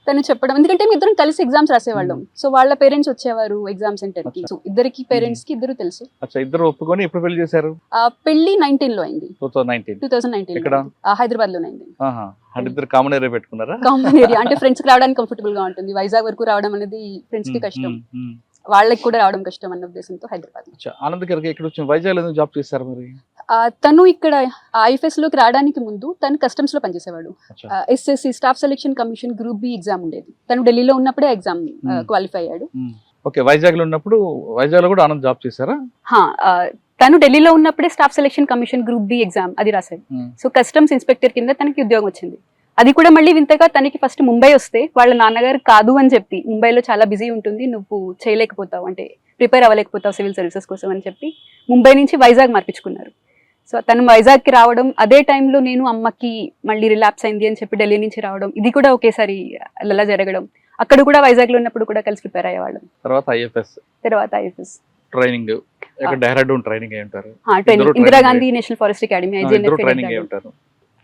తను చెప్పడం. ఎందుకంటే మీ ఇద్దరం కలిసి ఎగ్జామ్స్ రాసేవాళ్ళం. సో వాళ్ళ పేరెంట్స్ వచ్చేవారు ఎగ్జామ్ సెంటర్ కి. సో ఇద్దరికి పేరెంట్స్ కి ఇద్దరు తెలుసు. ఇద్దరు ఒప్పుకొని ఎప్పుడు పెళ్లి చేశారు? పెళ్లి 19 లో అయింది. 2019 ఇక్కడ హైదరాబాద్ లోనే అయింది. ఇద్దరు కామన్ ఏరియా పెట్టుకున్నారా? కామన్ ఏరియా అంటే ఫ్రెండ్స్ కి రావడానికి కంఫర్టబుల్ గా ఉంటుంది. వైజాగ్ వరకు రావడం అనేది ఫ్రెండ్స్ కి కష్టం, వాళ్ళకి కూడా రావడం కష్టం అన్న ఉద్దేశంతో హైదరాబాద్. ఆనంద్ గారికి ఇక్కడ వచ్చి వైజాగ్ ఎందుకు జాబ్ చేశారు మరి? తను ఇక్కడ ఐఎఫ్ఎస్ లోకి రావడానికి ముందు తను కస్టమ్స్ లో పనిచేసేవాడు. SSC staff selection commission group B exam ఉండేది. తను ఢిల్లీలో ఉన్నప్పుడే ఎగ్జామ్ క్వాలిఫై అయ్యాడు. ఓకే, వైజాగ్ లో ఉన్నప్పుడు వైజాగ్ లో కూడా ఆనంద్ జాబ్ చేశారా? తను ఢిల్లీలో ఉన్నప్పుడే staff selection commission group B exam అది రాశాడు. సో కస్టమ్స్ ఇన్స్పెక్టర్ కింద తనకి ఉద్యోగం వచ్చింది. అది కూడా మళ్ళీ వింతగా తనకి ఫస్ట్ ముంబై వస్తే వాళ్ళ నాన్నగారు కాదు అని చెప్పి, ముంబైలో చాలా బిజీ ఉంటుంది, నువ్వు చేయలేకపోతావు అంటే ప్రిపేర్ అవ్వలేకపోతావు సివిల్ సర్వీసెస్ కోసం అని చెప్పి ముంబై నుంచి వైజాగ్ మార్పించుకున్నారు. సో తను వైజాగ్కి రావడం, అదే టైంలో నేను అమ్మకి మళ్ళీ రిలాప్స్ అయింది అని చెప్పి ఢిల్లీ నుంచి రావడం, ఇది కూడా ఒకేసారి అలా జరగడం. అక్కడ కూడా వైజాగ్లో ఉన్నప్పుడు కూడా కలిసి ప్రిపేర్ అయ్యేవాళ్ళం. తర్వాత ఐఎఫ్ఎస్ ట్రైనింగ్ డెహ్రాడూన్ ట్రైనింగ్ అయ్యారు. ఇందిరాగాంధీ నేషనల్ ఫారెస్ట్ అకాడమీ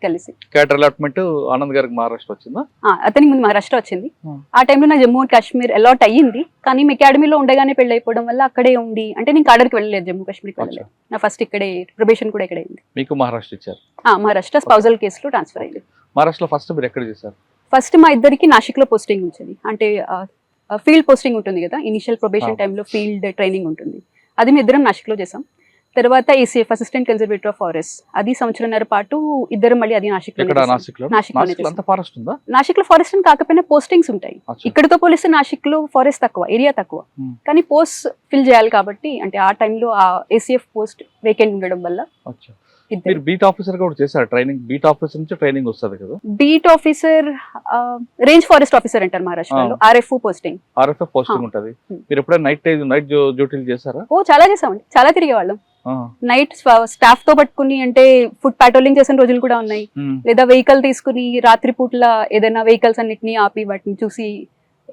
కలిసి. క్యాడర్ అలాట్మెంట్ ఆనంద్ గారికి మహారాష్ట్ర వచ్చిందా? అతనికి ముందు మహారాష్ట్ర వచ్చింది. ఆ టైంలో నా జమ్మూ అండ్ కాశ్మీర్ అలాట్ అయ్యింది. కానీ మీ అకాడమీలో ఉండగానే పెళ్లి అయిపోవడం వల్ల అక్కడే ఉండి, అంటే నేను కాడర్కి వెళ్ళలేదు, జమ్మూ కాశ్మీర్కి వెళ్ళలేదు. నా ఫస్ట్ ఇక్కడే ప్రొబేషన్ కూడా ఇక్కడే అయింది. మీకు మహారాష్ట్ర ఇచ్చారు? మహారాష్ట్ర స్పౌజల్ కేసులో ట్రాన్స్ఫర్ అయ్యింది. మహారాష్ట్రలో ఫస్ట్ మీరు ఎక్కడ చేశారు? ఫస్ట్ మా ఇద్దరికి నాసిక్ లో పోస్టింగ్ వచ్చింది. అంటే ఫీల్డ్ పోస్టింగ్ ఉంటుంది కదా, ఇనిషియల్ ప్రొబేషన్ టైంలో ఫీల్డ్ ట్రైనింగ్ ఉంటుంది. అది మీ ఇద్దరం నాసిక్ లో చేసాం. తర్వాత ACF assistant conservator of forest, అది సంవత్సరంన్నర పాటు ఇద్దరం మళ్ళీ అది నాసిక్ లో ఫారెస్ట్ అని కాకపోయినా పోస్టింగ్స్ ఉంటాయి. ఇక్కడతో పోలిస్తే నాసిక్ లో ఫారెస్ట్ తక్కువ, ఏరియా తక్కువ, కానీ పోస్ట్ ఫిల్ చేయాలి కాబట్టి, అంటే ఆ టైంలో ఆ ఏసీఎఫ్ పోస్ట్ వేకెంట్ ఉండడం వల్ల. మీరు బీట్ ఆఫీసర్ కూడా చేశారు ట్రైనింగ్? బీట్ ఆఫీసర్ నుంచి ట్రైనింగ్ వస్తుంది కదా? Beat officer range forest officer అంటారు మహారాష్ట్రలో. ఆర్ఎఫ్ పోస్టింగ్ ఉంటది. మీరు ఎప్పుడైనా నైట్ డ్యూటీలు చేశారా? ఓ చాలా చేసామండి, చాలా తిరిగేవాళ్ళం. నైట్ స్టాఫ్ తో పట్టుకుని, అంటే ఫుడ్ పాట్రోలింగ్ చేసిన రోజులు కూడా ఉన్నాయి. లేదా వెహికల్ తీసుకుని రాత్రి పూట్ల ఏదైనా వెహికల్స్ అన్నిటిని ఆపి వాటిని చూసి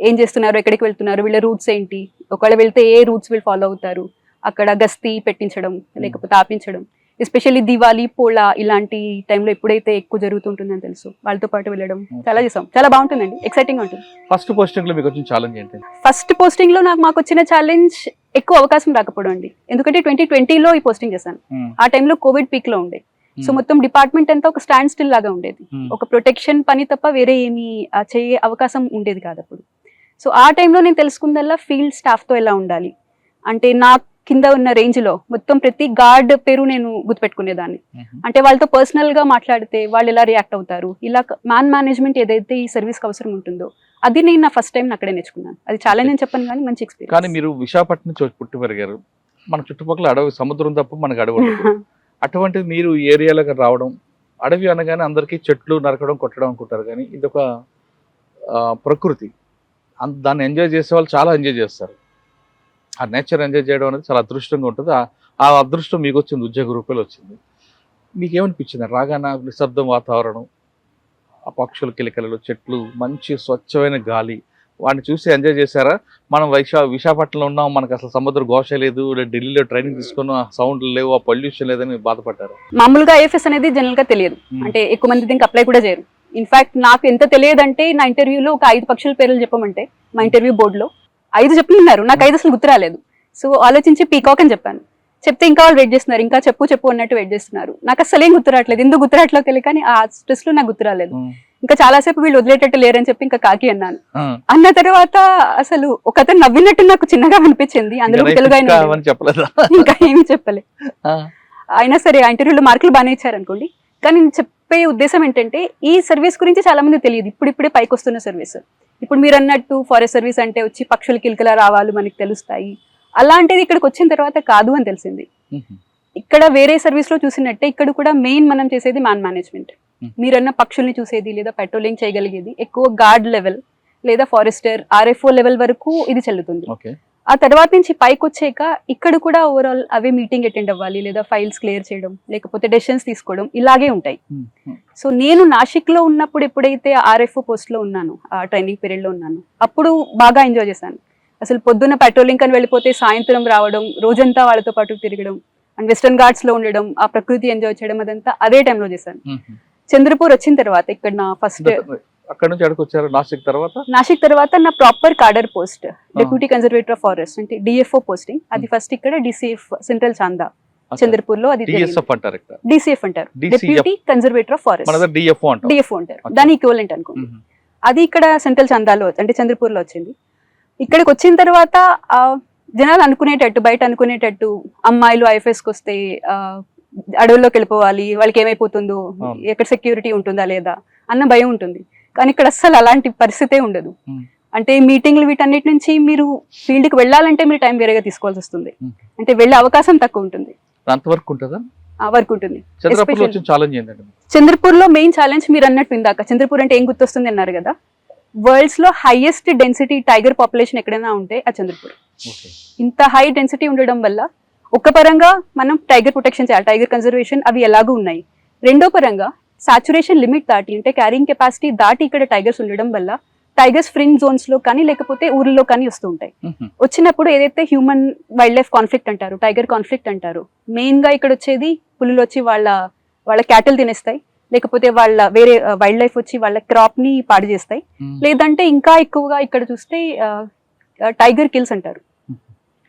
ఏం చేస్తున్నారు, ఎక్కడికి వెళ్తున్నారు, వీళ్ళ రూట్స్ ఏంటి, ఒకవేళ వెళ్తే ఏ రూట్స్ వీళ్ళు ఫాలో అవుతారు, అక్కడ గస్తీ పెట్టించడం లేకపోతే ఆపించడం. ఎస్పెషల్లీ దివాళీ, పోలా ఇలాంటి టైంలో ఎప్పుడైతే ఎక్కువ జరుగుతుంటుందని తెలుసు, వాళ్ళతో పాటు వెళ్ళడం చాలా చేసాం. చాలా బాగుంటుందండి, ఎక్సైటింగ్ ఉంటుంది. ఫస్ట్ పోస్టింగ్ లో మీకు వచ్చిన ఛాలెంజ్ ఏంటి? ఫస్ట్ పోస్టింగ్ లో మాకు వచ్చిన ఛాలెంజ్ ఎక్కువ అవకాశం రాకపోవడం అండి. ఎందుకంటే 2020లో ఈ పోస్టింగ్ చేశాను. ఆ టైంలో కోవిడ్ పీక్ లో ఉండే. సో మొత్తం డిపార్ట్మెంట్ అంతా ఒక స్టాండ్ స్టిల్ లాగా ఉండేది. ఒక ప్రొటెక్షన్ పని తప్ప వేరే ఏమీ చేయే అవకాశం ఉండేది కాదు అప్పుడు. సో ఆ టైంలో నేను తెలుసుకుందల్లా ఫీల్డ్ స్టాఫ్ తో ఎలా ఉండాలి, అంటే నా కింద ఉన్న రేంజ్ లో మొత్తం ప్రతి గార్డ్ పేరు నేను గుర్తుపెట్టుకునేదాన్ని. అంటే వాళ్ళతో పర్సనల్ గా మాట్లాడితే వాళ్ళు ఎలా రియాక్ట్ అవుతారు, ఇలా మ్యాన్ మేనేజ్మెంట్ ఏదైతే ఈ సర్వీస్ కి అవసరం ఉంటుందో అది నేను నా ఫస్ట్ టైం అక్కడే నేర్చుకున్నాను. అది ఛాలెంజ్ అని చెప్పను కానీ మంచి ఎక్స్పీరియన్స్. కానీ మీరు విశాఖపట్నం పుట్టి పెరిగారు, మన చుట్టుపక్కల అడవి, సముద్రం తప్ప మనకు అడవి. అటువంటిది మీరు ఏరియాలోకి రావడం, అడవి అనగానే అందరికీ చెట్లు నరకడం, కొట్టడం అనుకుంటారు, కానీ ఇది ఒక ప్రకృతి. దాన్ని ఎంజాయ్ చేసే వాళ్ళు చాలా ఎంజాయ్ చేస్తారు. ఆ నేచర్ ఎంజాయ్ చేయడం అనేది చాలా అదృష్టంగా ఉంటుంది. ఆ అదృష్టం మీకు వచ్చింది, ఉద్యోగ రూపాయలు వచ్చింది. మీకు ఏమనిపించింది రాగానే? నిశ్శబ్దం వాతావరణం, ఆ పక్షుల కిలకలలు, చెట్లు, మంచి స్వచ్ఛమైన గాలి, వాటిని చూసి ఎంజాయ్ చేశారా? మనం విశాఖపట్నంలో ఉన్నాం, మనకు అసలు సముద్ర ఘోష లేదు, ఢిల్లీలో ట్రైనింగ్ తీసుకున్న సౌండ్లు లేవు, ఆ పొల్యూషన్ లేదని బాధపడ్డారు? మామూలుగా ఐఎఫ్ఎస్ అనేది జనరల్ గా తెలియదు, అంటే ఎక్కువ మంది దీనికి అప్లై కూడా చేయరు. ఇన్ఫాక్ట్ నాకు ఎంత తెలియదంటే, నా ఇంటర్వ్యూలో ఒక 5 పక్షుల పేర్లు చెప్పమంటే మా ఇంటర్వ్యూ బోర్డులో 5 చెప్తున్నారు, నాకు 5 అసలు గుర్తు రాలేదు. సో ఆలోచించి పీకాక్ అని చెప్పాను. చెప్తే ఇంకా వాళ్ళు వెయిట్ చేస్తున్నారు, ఇంకా చెప్పు అన్నట్టు వెయిట్ చేస్తున్నారు. నాకు అసలు ఏం గుర్తు రావట్లేదు, ఎందుకు గుర్తు రావట్లేదు తెలియదు, కానీ ఆ స్ట్రెస్ లో నాకు గుర్తు రాలేదు. ఇంకా చాలాసేపు వీళ్ళు వదిలేటట్టు లేరని చెప్పి ఇంకా కాకి అన్నాను. అన్న తర్వాత అసలు ఒకతను నవ్వినట్టు నాకు చిన్నగా అనిపించింది. అందులో తెలుగు ఇంకా ఏమీ చెప్పలే. అయినా సరే ఆ ఇంటర్వ్యూలో మార్కులు బాగానే ఇచ్చారు అనుకోండి. కానీ నేను చెప్పే ఉద్దేశం ఏంటంటే, ఈ సర్వీస్ గురించి చాలా మంది తెలియదు, ఇప్పుడిప్పుడే పైకి వస్తున్న సర్వీస్. ఇప్పుడు మీరు అన్నట్టు ఫారెస్ట్ సర్వీస్ అంటే వచ్చి పక్షుల కిలకల రావాలి మనకి తెలుస్తాయి, అలాంటిది ఇక్కడికి వచ్చిన తర్వాత కాదు అని తెలిసింది. ఇక్కడ వేరే సర్వీస్ లో చూసినట్టే ఇక్కడ కూడా మెయిన్ మనం చేసేది మ్యాన్ మేనేజ్మెంట్. మీరన్న పక్షుల్ని చూసేది లేదా పెట్రోలింగ్ చేయగలిగేది ఎక్కువ గార్డ్ లెవెల్ లేదా ఫారెస్టర్, ఆర్ఎఫ్ఓ లెవెల్ వరకు ఇది చెల్లుతుంది. ఆ తర్వాత నుంచి పైకి వచ్చాక ఇక్కడ కూడా ఓవరాల్ అవే మీటింగ్ అటెండ్ అవ్వాలి, లేదా ఫైల్స్ క్లియర్ చేయడం, లేకపోతే డెసిషన్స్ తీసుకోవడం, ఇలాగే ఉంటాయి. సో నేను నాసిక్ లో ఉన్నప్పుడు ఎప్పుడైతే ఆర్ఎఫ్ఓ పోస్ట్ లో ఉన్నాను, ఆ ట్రైనింగ్ పీరియడ్ లో ఉన్నాను, అప్పుడు బాగా ఎంజాయ్ చేశాను. అసలు పొద్దున్న పెట్రోలింగ్ అని వెళ్ళిపోతే సాయంత్రం రావడం, రోజంతా వాళ్ళతో పాటు తిరగడం అండ్ వెస్టర్న్ ఘాట్స్ లో ఉండడం, ఆ ప్రకృతి ఎంజాయ్ చేయడం, అదంతా అదే టైంలో చేశాను. చంద్రపూర్ వచ్చిన తర్వాత ఇక్కడ నా ఫస్ట్ అక్కడ నుంచి అక్కడికి వచ్చారు నాసిక్ తర్వాత నా proper cadre post deputy conservator of forest అంటే డిఎఫ్ఓ పోస్టింగ్. అది ఫస్ట్ ఇక్కడ డిసిఎఫ్ సెంట్రల్ చాందా చంద్రపూర్ లో, అది డిసిఎఫ్ అంటారు, deputy conservator of forest, DFO అంటారు, దాని ఈక్వలెంట్ అనుకోండి. అది ఇక్కడ సెంట్రల్ చందాలో అంటే చంద్రపూర్ లో వచ్చింది. ఇక్కడికి వచ్చిన తర్వాత జనాలు అనుకునేటట్టు, బయట అనుకునేటట్టు అమ్మాయిలు ఐఎఫ్ఎస్కి వస్తే అడవుల్లోకి వెళ్ళిపోవాలి, వాళ్ళకి ఏమైపోతుందో, ఎక్కడ సెక్యూరిటీ ఉంటుందా లేదా అన్న భయం ఉంటుంది. కానీ ఇక్కడ అస్సలు అలాంటి పరిస్థితే ఉండదు. అంటే మీటింగ్లు వీటన్నిటి నుంచి మీరు ఫీల్డ్కి వెళ్ళాలంటే మీరు టైం వేరేగా తీసుకోవాల్సి వస్తుంది. అంటే వెళ్ళే అవకాశం తక్కువ ఉంటుంది. వర్క్ ఉంటుంది. చంద్రపూర్ లో మెయిన్ ఛాలెంజ్ మీరు అన్నట్టు ఇందాక, చంద్రపూర్ అంటే ఏం గుర్తొస్తుంది అన్నారు కదా, వరల్డ్స్ లో హైయెస్ట్ డెన్సిటీ టైగర్ పాపులేషన్ ఎక్కడైనా ఉంటే ఆ చంద్రపూర్. ఇంత హై డెన్సిటీ ఉండడం వల్ల ఒక పరంగా మనం టైగర్ ప్రొటెక్షన్ చేయాలి, టైగర్ కన్జర్వేషన్ అవి ఎలాగూ ఉన్నాయి. రెండో పరంగా సాచురేషన్ లిమిట్ దాటి అంటే క్యారింగ్ కెపాసిటీ దాటి ఇక్కడ టైగర్స్ ఉండడం వల్ల టైగర్స్ ఫ్రింజ్ జోన్స్ లో కానీ లేకపోతే ఊర్లో కానీ వస్తూ ఉంటాయి. వచ్చినప్పుడు ఏదైతే హ్యూమన్ వైల్డ్ లైఫ్ కాన్ఫ్లిక్ట్ అంటారు, టైగర్ కాన్ఫ్లిక్ట్ అంటారు, మెయిన్ గా ఇక్కడ వచ్చేది పులులు వచ్చి వాళ్ళ క్యాటిల్ తినేస్తాయి, లేకపోతే వాళ్ళ వేరే వైల్డ్ లైఫ్ వచ్చి వాళ్ళ క్రాప్ ని పాడు చేస్తాయి. లేదంటే ఇంకా ఎక్కువగా ఇక్కడ చూస్తే టైగర్ కిల్స్ అంటారు,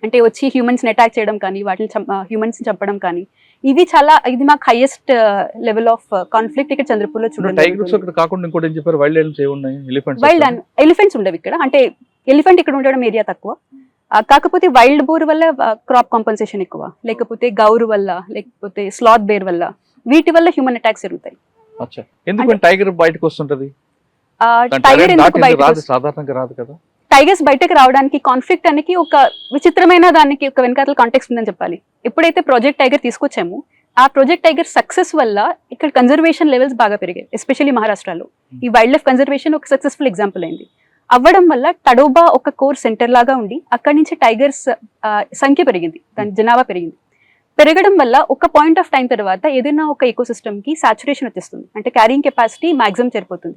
అంటే వచ్చి హ్యూమన్స్ ని అటాక్ చేయడం కానీ వాటిని హ్యూమన్స్ ని చంపడం కానీ, ఇది మాకు హైయెస్ట్ లెవెల్ ఆఫ్ కాన్ఫ్లిక్ట్ ఇక్కడ చంద్రపూర్ లో వైల్డ్ ఎలిఫెంట్స్ ఉండవు ఇక్కడ. అంటే ఎలిఫెంట్ ఇక్కడ ఉండడం ఏరియా తక్కువ, కాకపోతే వైల్డ్ బోర్ వల్ల క్రాప్ కాంపన్సేషన్ ఎక్కువ, లేకపోతే గౌరు వల్ల, లేకపోతే స్లాత్ బేర్ వల్ల, వీటి వల్ల హ్యూమన్ అటాక్స్ జరుగుతాయి. టైగర్ బయటకు వస్తుంటది, టైగర్స్ బయటకు రావడానికి కాన్ఫ్లిక్ట్ అనేది ఒక విచిత్రమైన దానికి ఒక వెనకాతల కాంటెక్స్ట్ ఉందని చెప్పాలి. ఎప్పుడైతే ప్రాజెక్ట్ టైగర్ తీసుకొచ్చామో ఆ ప్రాజెక్ట్ టైగర్ సక్సెస్ వల్ల ఇక్కడ కన్జర్వేషన్ లెవెల్స్ బాగా పెరిగాయి. ఎస్పెషల్లీ మహారాష్ట్రలో ఈ వైల్డ్ లైఫ్ కన్జర్వేషన్ ఒక సక్సెస్ఫుల్ ఎగ్జాంపుల్ అయింది. అవ్వడం వల్ల తడోబా ఒక కోర్ సెంటర్ లాగా ఉండి అక్కడి నుంచి టైగర్స్ సంఖ్య పెరిగింది, దాని జనాభా పెరగడం వల్ల ఒక పాయింట్ ఆఫ్ టైం తర్వాత ఏదైనా ఒక ఎకోసిస్టమ్ కి సాచురేషన్ వచ్చేస్తుంది, అంటే క్యారింగ్ కెపాసిటీ మాక్సిమం సరిపోతుంది.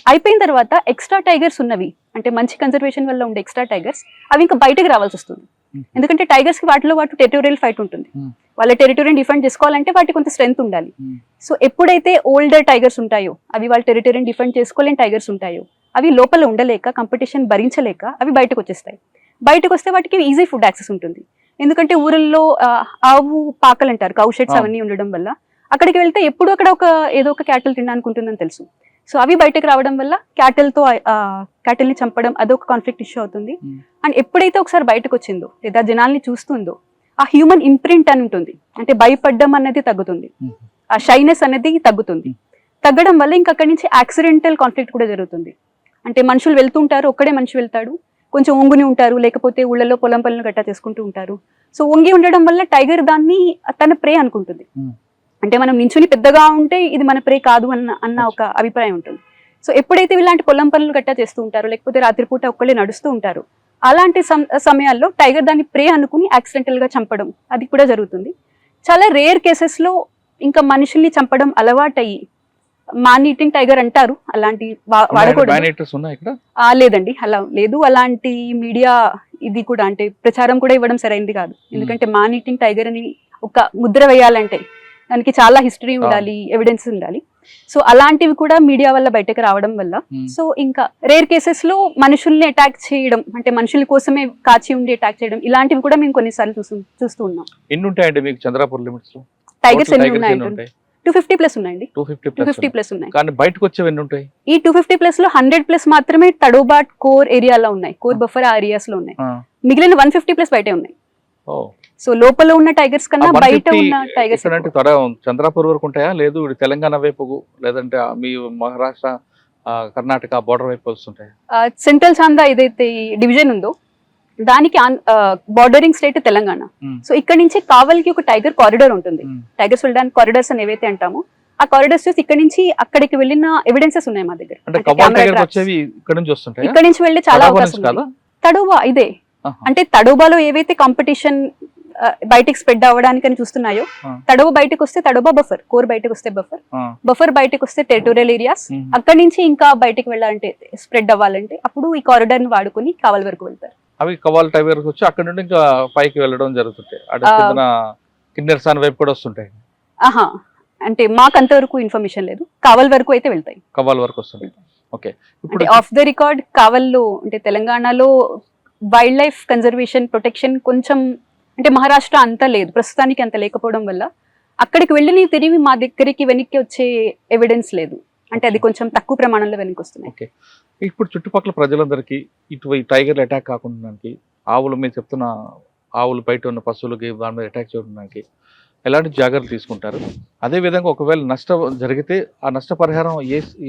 అయిపోయిన తర్వాత ఎక్స్ట్రా టైగర్స్ ఉన్నవి, అంటే మంచి కన్జర్వేషన్ వల్ల ఉండే ఎక్స్ట్రా టైగర్స్ అవి ఇంకా బయటకు రావాల్సి వస్తుంది. ఎందుకంటే టైగర్స్ కి వాటిలో టెరిటోరియల్ ఫైట్ ఉంటుంది, వాళ్ళ టెరిటోరియన్ డిఫెండ్ చేసుకోవాలంటే వాటికి కొంత స్ట్రెంత్ ఉండాలి. సో ఎప్పుడైతే ఓల్డర్ టైగర్స్ ఉంటాయో, అవి వాళ్ళ టెరిటోరియన్ డిఫెండ్ చేసుకోలేని టైగర్స్ ఉంటాయో, అవి లోపల ఉండలేక కంపిటీషన్ భరించలేక అవి బయటకు వచ్చేస్తాయి. బయటకు వస్తే వాటికి ఈజీ ఫుడ్ యాక్సెస్ ఉంటుంది. ఎందుకంటే ఊరల్లో ఆవు పాకలు అంటారు, కౌ షెడ్స్ అవన్నీ ఉండడం వల్ల అక్కడికి వెళ్తే ఎప్పుడు అక్కడ ఏదో ఒక క్యాటిల్ తినడానికి ఉంటుందని తెలుసు. సో అవి బయటకు రావడం వల్ల క్యాటిల్ని చంపడం అదొక కాన్ఫ్లిక్ట్ ఇష్యూ అవుతుంది. అండ్ ఎప్పుడైతే ఒకసారి బయటకు వచ్చిందో లేదా జనాల్ని చూస్తుందో ఆ హ్యూమన్ ఇంప్రింట్ అని ఉంటుంది, అంటే భయపడ్డం అనేది తగ్గుతుంది, ఆ షైనెస్ అనేది తగ్గుతుంది. తగ్గడం వల్ల ఇంకా అక్కడి నుంచి యాక్సిడెంటల్ కాన్ఫ్లిక్ట్ కూడా జరుగుతుంది. అంటే మనుషులు వెళ్తుంటారు, ఒక్కడే మనిషి వెళ్తాడు, కొంచెం ఒంగుని ఉంటారు, లేకపోతే ఊళ్ళలో పొలం పనులు గట్టా చేసుకుంటూ ఉంటారు. సో ఒంగి ఉండడం వల్ల టైగర్ దాన్ని తన ప్రే అనుకుంటుంది. అంటే మనం నించుని పెద్దగా ఉంటే ఇది మన ప్రే కాదు అన్న ఒక అభిప్రాయం ఉంటుంది. సో ఎప్పుడైతే ఇలాంటి పొలం పనులు గట్టా చేస్తూ ఉంటారు, లేకపోతే రాత్రిపూట ఒక్కళ్ళే నడుస్తూ ఉంటారు, అలాంటి సమయాల్లో టైగర్ దాన్ని ప్రే అనుకుని యాక్సిడెంటల్ గా చంపడం అది కూడా జరుగుతుంది. చాలా రేర్ కేసెస్ లో ఇంకా మనుషుల్ని చంపడం అలవాటయ్యి మాన్ ఈటింగ్ టైగర్ అంటారు, అలాంటి వాడకూడదు. లేదండి, అలా లేదు. అలాంటి మీడియా ఇది కూడా అంటే ప్రచారం కూడా ఇవ్వడం సరైనది కాదు. ఎందుకంటే మాన్ ఈటింగ్ టైగర్ అని ఒక ముద్ర వేయాలంటే దానికి చాలా హిస్టరీ ఉండాలి, ఎవిడెన్స్ ఉండాలి. సో అలాంటివి కూడా మీడియా వల్ల బయటకు రావడం వల్ల సో ఇంకా రేర్ కేసెస్ లో మనుషుల్ని అటాక్ చేయడం, అంటే మనుషుల కోసమే కాచి ఉండి అటాక్ చేయడం, ఇలాంటివి కూడా మేము కొన్నిసార్లు చూస్తూ ఉన్నాం. ఎన్ని ఉంటాయండి మీకు చంద్రపూర్ లిమిట్స్ లో? టైగర్స్ ఎన్ని ఉన్నాయంటే 250+ ఉన్నాయండి. 250+ ఉన్నాయి. కానీ బయటకు వచ్చేవి ఎన్ని ఉంటాయి? ఈ 250+ లో 100+ మాత్రమే తడోబా కోర్ ఏరియాలో ఉన్నాయి, కోర్ బఫర్ ఏరియాస్ లో ఉన్నాయి. మిగిలిన 150+ బయటే ఉన్నాయి. సో లోపల ఉన్న టైగర్స్ కన్నా బయట ఉన్న టైగర్స్ చంద్రపూర్ వరకు ఉంటాయా? లేదు తెలంగాణ వైపు లేదంటే మీ మహారాష్ట్ర కర్ణాటక బోర్డర్ వైపు వస్తుంటాయి? సెంట్రల్ చాందా ఏదైతే డివిజన్ ఉందో దానికి బార్డరింగ్ స్టేట్ తెలంగాణ. సో ఇక్కడ నుంచి కావల్కి ఒక టైగర్ కారిడార్ ఉంటుంది. టైగర్స్ వెళ్ళడానికి కారిడార్స్ అని ఏవైతే అంటామో ఆ కారిడార్స్ చూసి ఇక్కడ నుంచి అక్కడికి వెళ్ళిన ఎవిడెన్సెస్ ఉన్నాయి మా దగ్గర. ఇక్కడ నుంచి వెళ్ళి చాలా అవకాశం ఉంది. తడోబా ఇదే, అంటే తడోబాలో ఏవైతే కాంపిటీషన్ బయటకు స్ప్రెడ్ అవ్వడానికి అని చూస్తున్నాయో, తడోబా బయటకు వస్తే తడోబా బఫర్, కోర్ బయటకు వస్తే బఫర్ బయటకు వస్తే టెరిటోరియల్ ఏరియాస్, అక్కడి నుంచి ఇంకా బయటకు వెళ్ళాలంటే స్ప్రెడ్ అవ్వాలంటే అప్పుడు ఈ కారిడార్ ని వాడుకుని కావల్ వరకు వెళ్తారు. అవి కవాల్ టైగర్స్ వచ్చి అక్కడ నుండి ఇంకా పైకి వెళ్ళడం జరుగుతుంటాయి. అటు కిందన కిన్నెరసాని వైపు కూడా వస్తుంటాయి. ఆహా, అంటే మాకు అంతవరకు ఇన్ఫర్మేషన్ లేదు. కావల్ వరకు అయితే వెళ్తాయి. కవాల్ వరకు వస్తుంటాయి. ఓకే, ఇప్పుడు అంటే ఆఫ్ ద రికార్డ్ కావల్లో అంటే తెలంగాణలో వైల్డ్ లైఫ్ కన్జర్వేషన్ ప్రొటెక్షన్ కొంచెం అంటే మహారాష్ట్ర అంత లేదు, ప్రస్తుతానికి అంత లేకపోవడం వల్ల అక్కడికి వెళ్ళి తిరిగి మా దగ్గరికి వెనక్కి వచ్చే ఎవిడెన్స్ లేదు. అంటే అది కొంచెం తక్కువ ప్రమాణంలో వెనక్కి వస్తున్నాయి. ఓకే, ఇప్పుడు చుట్టుపక్కల ప్రజలందరికీ ఇటు ఈ టైగర్లు అటాక్ కాకుండా ఆవుల మీద చెప్తున్న ఆవులు బయట ఉన్న పశువులకి దాని మీద అటాక్ చేయడానికి ఎలాంటి జాగ్రత్తలు తీసుకుంటారు? అదేవిధంగా ఒకవేళ నష్టం జరిగితే ఆ నష్టపరిహారం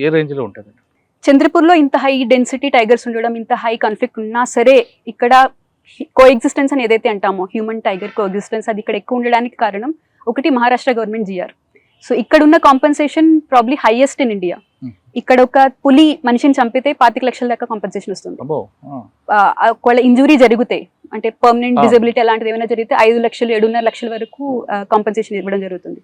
ఏ రేంజ్లో ఉంటుంది? చంద్రపూర్లో ఇంత హై డెన్సిటీ టైగర్స్ ఉండడం, ఇంత హై కాన్ఫ్లిక్ట్ ఉన్నా సరే ఇక్కడ కో ఎగ్జిస్టెన్స్ అని ఏదైతే అంటామో హ్యూమన్ టైగర్ కో ఎగ్జిస్టెన్స్, అది ఇక్కడ ఎక్కువ ఉండడానికి కారణం ఒకటి మహారాష్ట్ర గవర్నమెంట్ జిఆర్. సో ఇక్కడ ఉన్న compensation probably highest in India. ఇక్కడ ఒక పులి మనిషిని చంపితే 25 లక్షల దాకా కాంపెన్సేషన్ వస్తుంది. ఒకవేళ ఇంజురీ జరిగితే అంటే పర్మనెంట్ డిజబిలిటీ అలాంటిది ఏమైనా జరిగితే 5 లక్షలు 7.5 లక్షల వరకు కాంపెన్సేషన్ ఇవ్వడం జరుగుతుంది.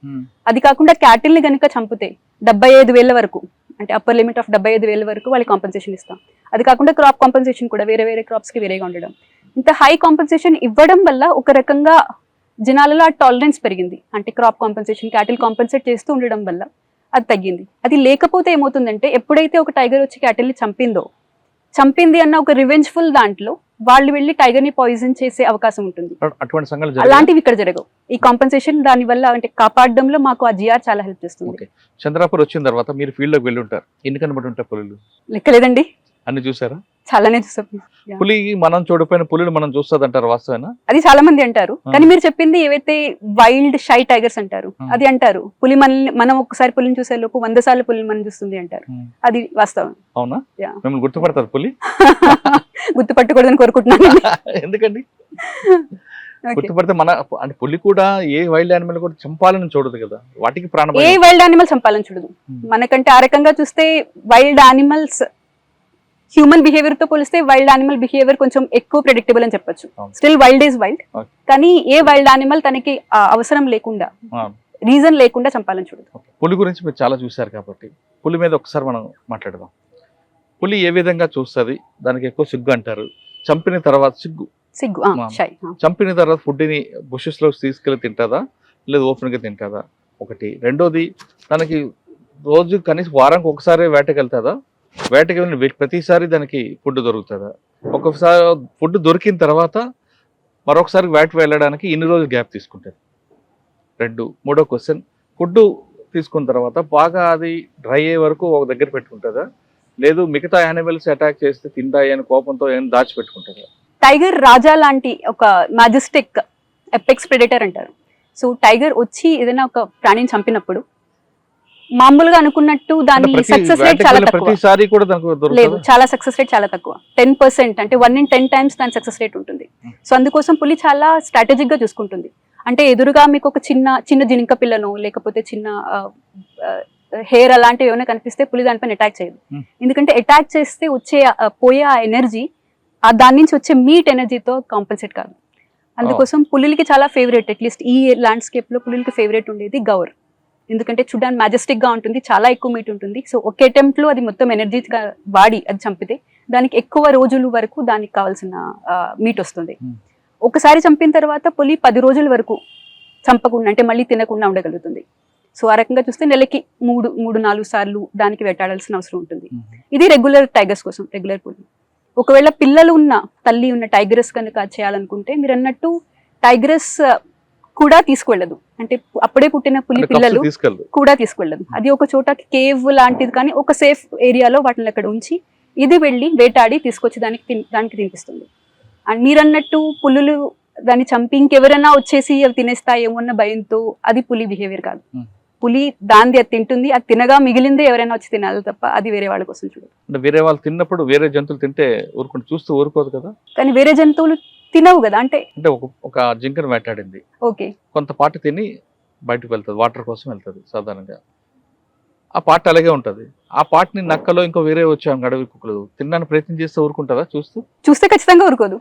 అది కాకుండా క్యాటిల్ని కనుక చంపితే 75,000 వరకు, అంటే అప్పర్ లిమిట్ ఆఫ్ 75,000 వరకు వాళ్ళకి కాంపెన్సేషన్ ఇస్తాం. అది కాకుండా క్రాప్ కాంపెన్సేషన్ కూడా వేరే వేరే క్రాప్స్ కి వేరేగా ఉండడం. ఇంత హై కాంపెన్సేషన్ ఇవ్వడం వల్ల ఒక రకంగా జనాలలో ఆ టాలరెన్స్ పెరిగింది. అంటే క్రాప్ కాంపెన్సేషన్, క్యాటిల్ కాంపెన్సేట్ చేస్తూ ఉండడం వల్ల అది తగ్గింది. అది లేకపోతే ఏమవుతుందంటే ఎప్పుడైతే ఒక టైగర్ వచ్చి క్యాటిల్ని చంపింది అన్న ఒక రివెంజ్ఫుల్ దాంట్లో వాళ్ళు వెళ్ళి టైగర్ ని పాయిజన్ చేసే అవకాశం ఉంటుంది. అటువంటి సంఘటనలు అలాంటివి ఇక్కడ జరగవు. ఈ కాంపెన్సేషన్ దాని వల్ల అంటే కాపాడడంలో మాకు ఆ జిఆర్ చాలా హెల్ప్ చేస్తుంది. చంద్రాపూర్ వచ్చిన తర్వాత మీరు ఫీల్డ్ లోకి వెళ్ళి ఉంటారు, ఎన్ని కనబడి ఉంటాయి పులులు? లెక్కలేదండి, అన్ని చూసారా? చాలానే చూసాం. పులి మనం చూడపోయిన పులిని మనం చూస్తుంది అంటారు, వాస్తవేనా? అది చాలా మంది అంటారు, కానీ మీరు చెప్పింది ఏవైతే వైల్డ్ షై టైగర్స్ అంటారు అది అంటారు. పులి మనం ఒకసారి పులిని చూసే లోపు 100 సార్లు పులిని మనం చూస్తుంది అంటారు. అది వాస్తవం. అవునా? మిమ్మల్ని గుర్తుపడతారు పులి? గుర్తుపట్టకూడదని కోరుకుంటున్నాను. ఎందుకండి? గుర్తుపడితే మన అంటే పులి కూడా ఏ వైల్డ్ యానిమల్ కూడా చంపాలని చూడదు కదా, వాటికి ప్రాణం. ఏ వైల్డ్ యానిమల్ చంపాలని చూడదు. మనకంటే ఆ రకంగా చూస్తే వైల్డ్ యానిమల్స్ హ్యూమన్ బిహేవియర్ తో పోలిస్తే వైల్డ్ యానిమల్ బిహేవియర్ కొంచెం ఎక్కువ ప్రెడిక్టబుల్ అని చెప్పొచ్చు. స్టిల్ వైల్డ్ ఈజ్ వైల్డ్, కానీ ఏ వైల్డ్ యానిమల్ తనకి అవసరం లేకుండా, రీజన్ లేకుండా చంపాలని చూడదు. పులి గురించి మీరు చాలా చూశారు కాబట్టి పులి మీద ఒకసారి మనం మాట్లాడదాం. పులి ఏ విధంగా చూస్తుంది? దానికి ఎక్కువ సిగ్గు అంటారు. చంపిన తర్వాత చంపిన తర్వాత ఫుడ్ని బుషెస్ లో తీసుకెళ్ళి తింటుందా, లేదు ఓపెన్ గా తింటుందా? ఒకటి. రెండోది, తనకి రోజు కనీసం వారానికి ఒకసారి వేటకి వెళ్తుందా? వేటకి వెళ్ళిన ప్రతిసారి దానికి ఫుడ్ దొరుకుతుందా? ఒక్కొక్కసారి ఫుడ్ దొరికిన తర్వాత మరొకసారి వేటకి వెళ్ళడానికి ఎన్ని రోజులు గ్యాప్ తీసుకుంటుంది? మూడో క్వశ్చన్, ఫుడ్ తీసుకున్న తర్వాత బాగా అది డ్రై అయ్యే వరకు ఒక దగ్గర పెట్టుకుంటుందా, లేదు మిగతా యానిమల్స్ అటాక్ చేస్తే తింటాయి అని కోపంతో ఏమైనా దాచిపెట్టుకుంటుందా? టైగర్ రాజా లాంటి ఒక మ్యాజెస్టిక్ ఎపెక్స్ ప్రెడేటర్ అంటారు. సో టైగర్ వచ్చి ఏదైనా ఒక ప్రాణిని చంపినప్పుడు మామూలుగా అనుకున్నట్టు దాని సక్సెస్ రేట్ చాలా తక్కువ. లేదు, చాలా సక్సెస్ రేట్ చాలా తక్కువ. 10%, అంటే 1 in 10 times దాని సక్సెస్ రేట్ ఉంటుంది. సో అందుకోసం పులి చాలా స్ట్రాటజిక్ గా చూసుకుంటుంది. అంటే ఎదురుగా మీకు ఒక చిన్న జింక పిల్లను, లేకపోతే చిన్న హెయిర్ అలాంటివి ఏమైనా కనిపిస్తే పులి దానిపైన అటాక్ చేయదు. ఎందుకంటే అటాక్ చేస్తే పోయే ఆ ఎనర్జీ దాని నుంచి వచ్చే మీట్ ఎనర్జీతో కాంపెన్సేట్ కాదు. అందుకోసం పులికి చాలా ఫేవరెట్, అట్లీస్ట్ ఈ ల్యాండ్స్కేప్ లో పులికి ఫేవరెట్ ఉండేది గౌర్. ఎందుకంటే చూడడానికి మ్యాజెస్టిక్ గా ఉంటుంది, చాలా ఎక్కువ మీట్ ఉంటుంది. సో ఒక అటెంప్ట్ లో అది మొత్తం ఎనర్జీగా వాడి అది చంపితే దానికి ఎక్కువ రోజుల వరకు దానికి కావాల్సిన మీట్ వస్తుంది. ఒకసారి చంపిన తర్వాత పులి 10 రోజుల వరకు చంపకుండా, అంటే మళ్ళీ తినకుండా ఉండగలుగుతుంది. సో ఆ రకంగా చూస్తే నెలకి 3-4 సార్లు దానికి వేటాడాల్సిన అవసరం ఉంటుంది. ఇది రెగ్యులర్ టైగర్స్ కోసం, రెగ్యులర్ పులి. ఒకవేళ పిల్లలు ఉన్న తల్లి ఉన్న టైగరస్ కనుక చేయాలనుకుంటే మీరు అన్నట్టు టైగరస్ కూడా తీసుకువెళ్ళదు. అంటే అప్పుడే పుట్టిన పులి పిల్లలు కూడా తీసుకువెళ్ళదు. అది ఒక చోట కేవ్ లాంటిది, కానీ ఒక సేఫ్ ఏరియాలో వాటిని అక్కడ ఉంచి ఇది వెళ్ళి వేటాడి తీసుకొచ్చి దానికి తినిపిస్తుంది. అండ్ మీరన్నట్టు పులులు దాన్ని చంపి ఇంకెవరైనా వచ్చేసి అవి తినేస్తాయేమో అన్న భయంతో, అది పులి బిహేవియర్ కాదు. పులి దాన్ని అది తింటుంది, అది తినగా మిగిలిందే ఎవరైనా వచ్చి తినాలి తప్ప అది వేరే వాళ్ళ కోసం చూడదు. అంటే వేరే వాళ్ళు తిన్నప్పుడు వేరే జంతువులు తింటే చూస్తూ ఊరుకోదు కదా. కానీ వేరే జంతువులు తినవు కదా. అంటే ఒక జింకను వేటాడింది, ఓకే, కొంత పాట తిని బయటకు వెళ్తుంది, వాటర్ కోసం వెళ్తుంది సాధారణంగా. ఆ పాట అలాగే ఉంటది. ఆ పాటని నక్కలో ఇంకో వేరే వచ్చాం అడవి కుక్కలు తినడానికి ప్రయత్నం చేస్తే ఊరుకుంటుందా? చూస్తే ఖచ్చితంగా ఊరుకోదు.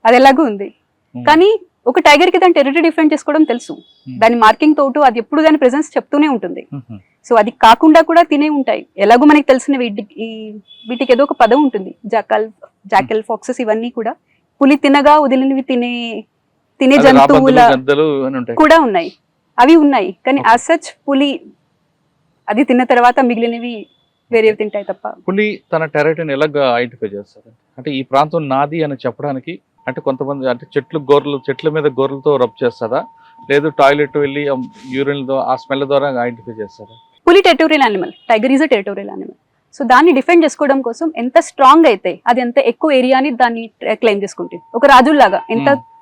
అది ఎలాగూ ఉంది. కానీ ఒక టైగర్ కి దాని టెరిటరీ డిఫెండ్ చేసుకోవడం తెలుసు, దాని మార్కింగ్ తోటు అది ఎప్పుడు దాని ప్రెసెన్స్ చెప్తూనే ఉంటుంది. సో అది కాకుండా కూడా తినే ఉంటాయి. ఎలాగో మనకి తెలిసిన వీటికి ఏదో ఒక పదం ఉంటుంది, జాకల్ ఫాక్సెస్ ఇవన్నీ కూడా పులి తినగా వదిలినవి తినే జంతువుల కూడా ఉన్నాయి, అవి ఉన్నాయి. కానీ యాజ్ సచ్ పులి అది తిన్న తర్వాత మిగిలినవి వేరేవి తింటాయి తప్ప. పులి తన టెరిటరీని ఎలాగ ఐడెంటిఫై చేస్తారు? అంటే ఈ ప్రాంతం నాది అని చెప్పడానికి, అంటే కొంతమంది అంటే చెట్ల మీద గొర్రెలతో రబ్ చేస్తారా, లేదు టాయిలెట్ వెళ్ళి యూరిన్ ఆ స్మెల్ ద్వారా ఐడెంటిఫై చేస్తారా? పులి territorial animal, tiger is a territorial animal. So దాన్ని డిఫెండ్ చేసుకోవడం కోసం ఎంత స్ట్రాంగ్ అయితే అది ఎంత ఎక్కువ ఏరియాని దాన్ని క్లెయిమ్ చేసుకుంటుంది. ఒక రాజులాగా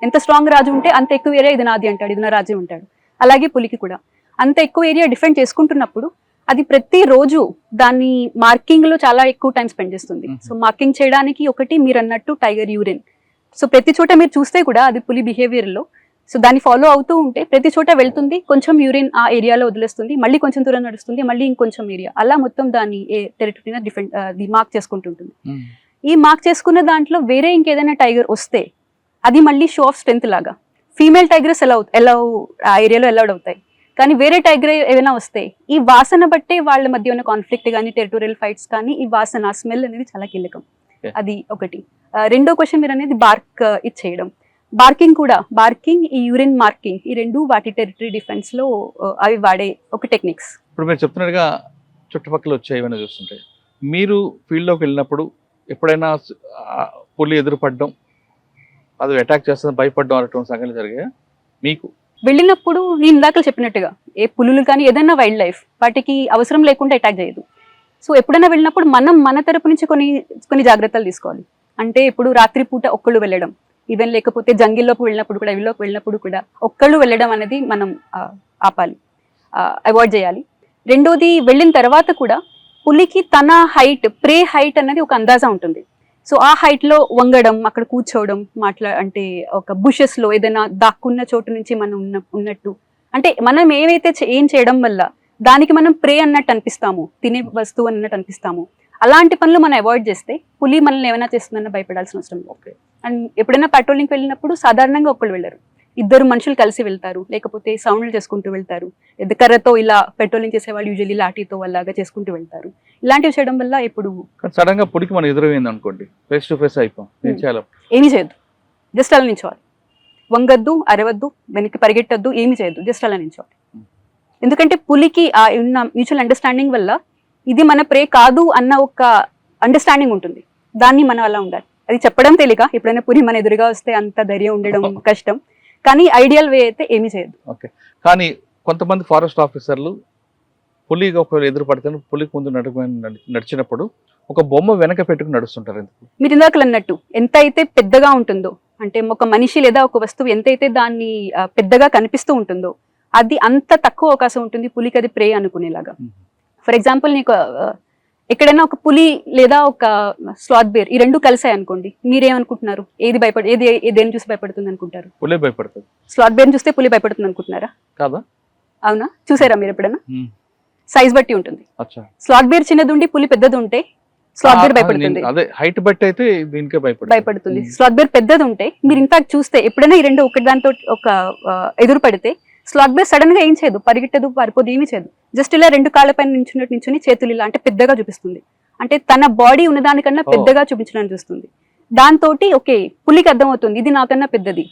ఎంత స్ట్రాంగ్ రాజు ఉంటే అంత ఎక్కువ ఏరియా ఇది నాది అంటాడు, ఇది నా రాజ్యం అంటాడు. అలాగే పులికి కూడా అంత ఎక్కువ ఏరియా డిఫెండ్ చేసుకుంటున్నప్పుడు అది ప్రతి రోజు దాన్ని మార్కింగ్ లో చాలా ఎక్కువ టైం స్పెండ్ చేస్తుంది. సో మార్కింగ్ చేయడానికి ఒకటి మీరు అన్నట్టు టైగర్ యూరిన్. సో ప్రతి చోట మీరు చూస్తే కూడా అది పులి బిహేవియర్ లో, సో దాన్ని ఫాలో అవుతూ ఉంటే ప్రతి చోట వెళ్తుంది, కొంచెం యూరిన్ ఆ ఏరియాలో వదిలేస్తుంది, మళ్ళీ కొంచెం దూరం నడుస్తుంది, మళ్ళీ ఇంకొంచెం ఏరియా, అలా మొత్తం దాన్ని టెరిటరీని డిఫెండ్ మార్క్ చేసుకుంటుంటుంది. ఈ మార్క్ చేసుకున్న దాంట్లో వేరే ఇంకేదైనా టైగర్ వస్తే అది మళ్ళీ షో ఆఫ్ స్ట్రెంత్ లాగా. ఫీమేల్ టైగర్స్ ఎలా ఆ ఏరియాలో అలౌడ్ అవుతాయి, కానీ వేరే టైగర్ ఏమైనా వస్తే ఈ వాసన బట్టే వాళ్ళ మధ్య ఉన్న కాన్ఫ్లిక్ట్ కానీ టెరిటోరియల్ ఫైట్స్ కానీ ఈ వాసన స్మెల్ అనేది చాలా కీలకం. అది ఒకటి. రెండో క్వశ్చన్ మీరు అనేది బార్క్ ఇచ్చేయడం, బార్కింగ్ కూడా, బార్కింగ్ ఈ యూరిన్ మార్కింగ్ ఈ రెండు వాటి టెరిటరీ డిఫెన్స్ లో అవి వాడే ఒక టెక్నిక్స్. ఇప్పుడు మీరు చెప్తున్నట్టుగా చుట్టుపక్కల వచ్చే ఏమైనా చూస్తుంటాయి, మీరు ఫీల్డ్లోకి వెళ్ళినప్పుడు ఎప్పుడైనా పులి ఎదురుపడడం, అది అటాక్ చేస్తుంది భయపడడం అనేటువంటి సంఘటనలు జరిగాయా మీకు? వెళ్ళినప్పుడు నేను ఇందాక చెప్పినట్టుగా ఏ పులులు కానీ ఏదైనా వైల్డ్ లైఫ్ వాటికి అవసరం లేకుండా అటాక్ చేయదు. సో ఎప్పుడైనా వెళ్ళినప్పుడు మనం మన తరపు నుంచి కొన్ని జాగ్రత్తలు తీసుకోవాలి. అంటే ఇప్పుడు రాత్రిపూట ఒక్కళ్ళు వెళ్ళడం, ఈవెన్ లేకపోతే జంగిల్లోకి వెళ్ళినప్పుడు కూడా, ఇవిలోకి వెళ్ళినప్పుడు కూడా ఒక్కళ్ళు వెళ్ళడం అనేది మనం ఆపాలి, అవాయిడ్ చేయాలి. రెండోది, వెళ్ళిన తర్వాత కూడా పులికి తన హైట్, ప్రే హైట్ అనేది ఒక అందాజా ఉంటుంది. సో ఆ హైట్ లో వంగడం, అక్కడ కూర్చోవడం, అంటే ఒక బుషెస్ లో ఏదైనా దాక్కున్న చోటు నుంచి మనం ఉన్నట్టు, అంటే మనం ఏం చేయడం వల్ల దానికి మనం ప్రే అన్నట్టు అనిపిస్తాము, తినే వస్తువు అన్నట్టు అనిపిస్తాము, అలాంటి పనులు మనం అవాయిడ్ చేస్తే పులి మనల్ని ఏమైనా చేస్తుందన్న భయపడాల్సిన అవసరం లేదు. అండ్ ఎప్పుడైనా పెట్రోలింగ్కి వెళ్ళినప్పుడు సాధారణంగా ఒక్కళ్ళు వెళ్ళరు, ఇద్దరు మనుషులు కలిసి వెళ్తారు, లేకపోతే సౌండ్లు చేసుకుంటూ వెళ్తారు, కర్రతో ఇలా పెట్రోలింగ్ చేసే వాళ్ళు యూజువల్లీ లాఠీతో అలాగా చేసుకుంటూ వెళ్తారు. ఇలాంటివి చేయడం వల్ల ఇప్పుడు సడన్ గా పులికి మనం ఎదురైంది అనుకోండి, ఫేస్ టు ఫేస్ అయిపోయి ఏమీ చేయొద్దు, జస్ట్ అలా నించోవాలి. వంగద్దు, అరవద్దు, వెనక్కి పరిగెట్టద్దు, ఏమీ చేయొద్దు, జస్ట్ అలా నించోవాలి. ఎందుకంటే పులికి ఆ ఉన్న మ్యూచువల్ అండర్స్టాండింగ్ వల్ల ఇది మన ప్రే కాదు అన్న ఒక అండర్స్టాండింగ్ ఉంటుంది, దాన్ని మనం అలా ఉండాలి. అది చెప్పడం తేలిక, ఎప్పుడైనా పులి మన ఎదురుగా వస్తే అంత ధైర్యం ఉండడం కష్టం, కానీ ఐడియల్ వే అయితే ఏమీ చేయదు. ఓకే, కానీ కొంతమంది ఫారెస్ట్ ఆఫీసర్లు పులి ఒకవేళ ఎదురు పడితే పులికి ముందు నడిచినప్పుడు ఒక బొమ్మ వెనక పెట్టుకుని నడుస్తుంటారు. ఎందుకు? మీరు ఇందాక అన్నట్టు ఎంత అయితే పెద్దగా ఉంటుందో, అంటే ఒక మనిషి లేదా ఒక వస్తువు ఎంతైతే దాన్ని పెద్దగా కనిపిస్తూ ఉంటుందో అది అంత తక్కువ అవకాశం ఉంటుంది పులికి అది ప్రే అనుకునేలాగా. ఫర్ ఎగ్జాంపుల్, నీకు ఎక్కడైనా ఒక పులి లేదా ఒక స్లాత్ బేర్ ఈ రెండు కలిసాయి అనుకోండి, మీరేమనుకుంటున్నారు? దేని చూసి భయపడుతుంది అనుకుంటారు? పులి భయపడుతుంది. స్లాత్ బేర్ చూస్తే పులి భయపడుతుంది అనుకుంటున్నారా? కాదా? అవునా? చూసారా మీరు ఎప్పుడైనా? సైజ్ బట్టి ఉంటుంది. స్లాత్ బేర్ చిన్నది ఉండి పులి పెద్దది ఉంటే స్లాత్ బేర్ భయపడుతుంది. అదే హైట్ బట్టి అయితే దీనికే భయపడుతుంది. స్లాత్ బేర్ పెద్దది ఉంటే మీరు ఇన్ఫాక్ట్ చూస్తే ఎప్పుడైనా ఈ రెండు ఒకటి దాంతో ఒక ఎదురు పడితే స్లాత్ బేర్ సడన్ గా ఏం చేయదు, పరిగెట్టదు, పారిపోదు, ఏమీ చేయదు, జస్ట్ ఇలా రెండు కాళ్ళపైన నించుని చేతులు ఇలా అంటే పెద్దగా చూపిస్తుంది, అంటే తన బాడీ ఉన్నదానికన్నా పెద్దగా చూపించడానికి చూస్తుంది. దాంతో ఓకే పులికి అర్థమవుతుంది ఇది నాకన్నా పెద్దది,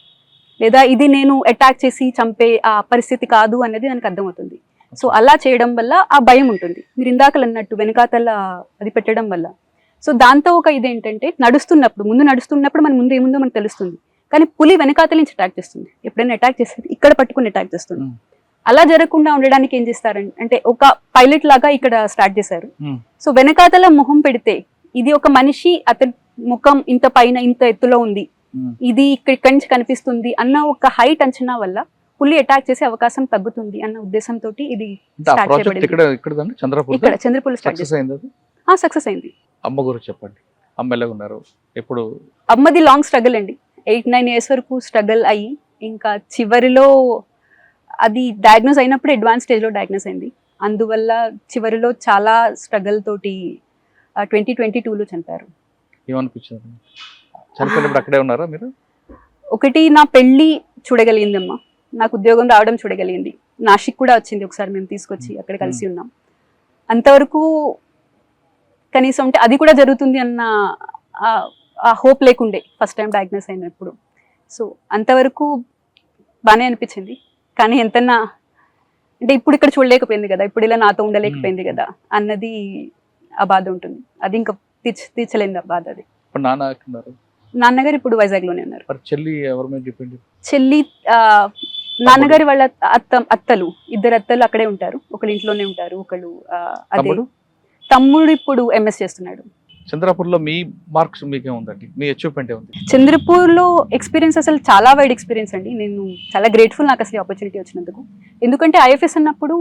లేదా ఇది నేను అటాక్ చేసి చంపే ఆ పరిస్థితి కాదు అనేది దానికి అర్థమవుతుంది. సో అలా చేయడం వల్ల ఆ భయం ఉంటుంది. మీరు ఇందాకలు అన్నట్టు వెనకాతల అది పెట్టడం వల్ల. సో దాంతో ఒక ఇదేంటంటే ముందు నడుస్తున్నప్పుడు మన ముందు ఏముందో మనకు తెలుస్తుంది, కానీ పులి వెనకాతల నుంచి అటాక్ చేస్తుంది. ఎప్పుడైనా అటాక్ చేస్తుంది ఇక్కడ పట్టుకుని అటాక్ చేస్తుంది. అలా జరగకుండా ఉండడానికి ఏం చేస్తారంటే, అంటే ఒక పైలట్ లాగా ఇక్కడ స్టార్ట్ చేశారు. సో వెనకాతల మొహం పెడితే ఇది ఒక మనిషి, అతని ముఖం ఇంత పైన ఇంత ఎత్తులో ఉంది, ఇది ఇక్కడి నుంచి కనిపిస్తుంది అన్న ఒక హైట్ అంచనా వల్ల పులి అటాక్ చేసే అవకాశం తగ్గుతుంది అన్న ఉద్దేశంతో ఇది చంద్రపూర్ సక్సెస్ అయింది. అమ్మ గురించి చెప్పండి, అమ్మ ఎలా ఉన్నారు? ఎప్పుడు? అమ్మది లాంగ్ స్ట్రగుల్ అండి, 8-9 years వరకు స్ట్రగుల్ అయ్యి ఇంకా చివరిలో అది డయాగ్నోస్ అయినప్పుడు అడ్వాన్స్ స్టేజ్ లో డయాగ్నోస్ అయింది. అందువల్ల చివరిలో చాలా స్ట్రగుల్ తోటి 2022లో చనిపోయారు. ఏమనిపించింది? చనిపోయినప్పుడు అక్కడే ఉన్నారా మీరు? ఒకటి, నా పెళ్లి చూడగలిగిందమ్మా, నాకు ఉద్యోగం రావడం చూడగలిగింది. నాసిక్ కూడా వచ్చింది ఒకసారి, మేము తీసుకొచ్చి అక్కడ కలిసి ఉన్నాం. అంతవరకు కనీసం అంటే అది కూడా జరుగుతుంది అన్న ఆ హోప్ లేకుండే ఫస్ట్ టైం డయాగ్నోస్ అయినప్పుడు. సో అంతవరకు బాగానే అనిపించింది. కానీ ఎంతన్నా అంటే ఇప్పుడు ఇక్కడ చూడలేకపోయింది కదా, ఇప్పుడు ఇలా నాతో ఉండలేకపోయింది కదా అన్నది ఆ బాధ ఉంటుంది. అది ఇంకా తీర్చలేని ఆ బాధ అది. నాన్నగారు ఇప్పుడు వైజాగ్లోనే ఉన్నారు. చెల్లి నాన్నగారి వాళ్ళ అత్తలు, ఇద్దరు అత్తలు అక్కడే ఉంటారు, ఒకళ్ళు ఇంట్లోనే ఉంటారు, ఒకళ్ళు అదే. తమ్ముడు ఇప్పుడు ఎంఎస్ చేస్తున్నాడు. చంద్రపూర్లో మీ మార్క్స్ మీకే ఉందండి, మీ అచీవ్మెంట్ ఉంది? చంద్రపూర్లో ఎక్స్పీరియన్స్ అసలు చాలా వైడ్ ఎక్స్పీరియన్స్ అండి. నేను చాలా గ్రేట్ఫుల్ నాకు అసలు ఆపర్చునిటీ వచ్చినందుకు. ఎందుకంటే ఐఎఫ్ఎస్ అన్నప్పుడు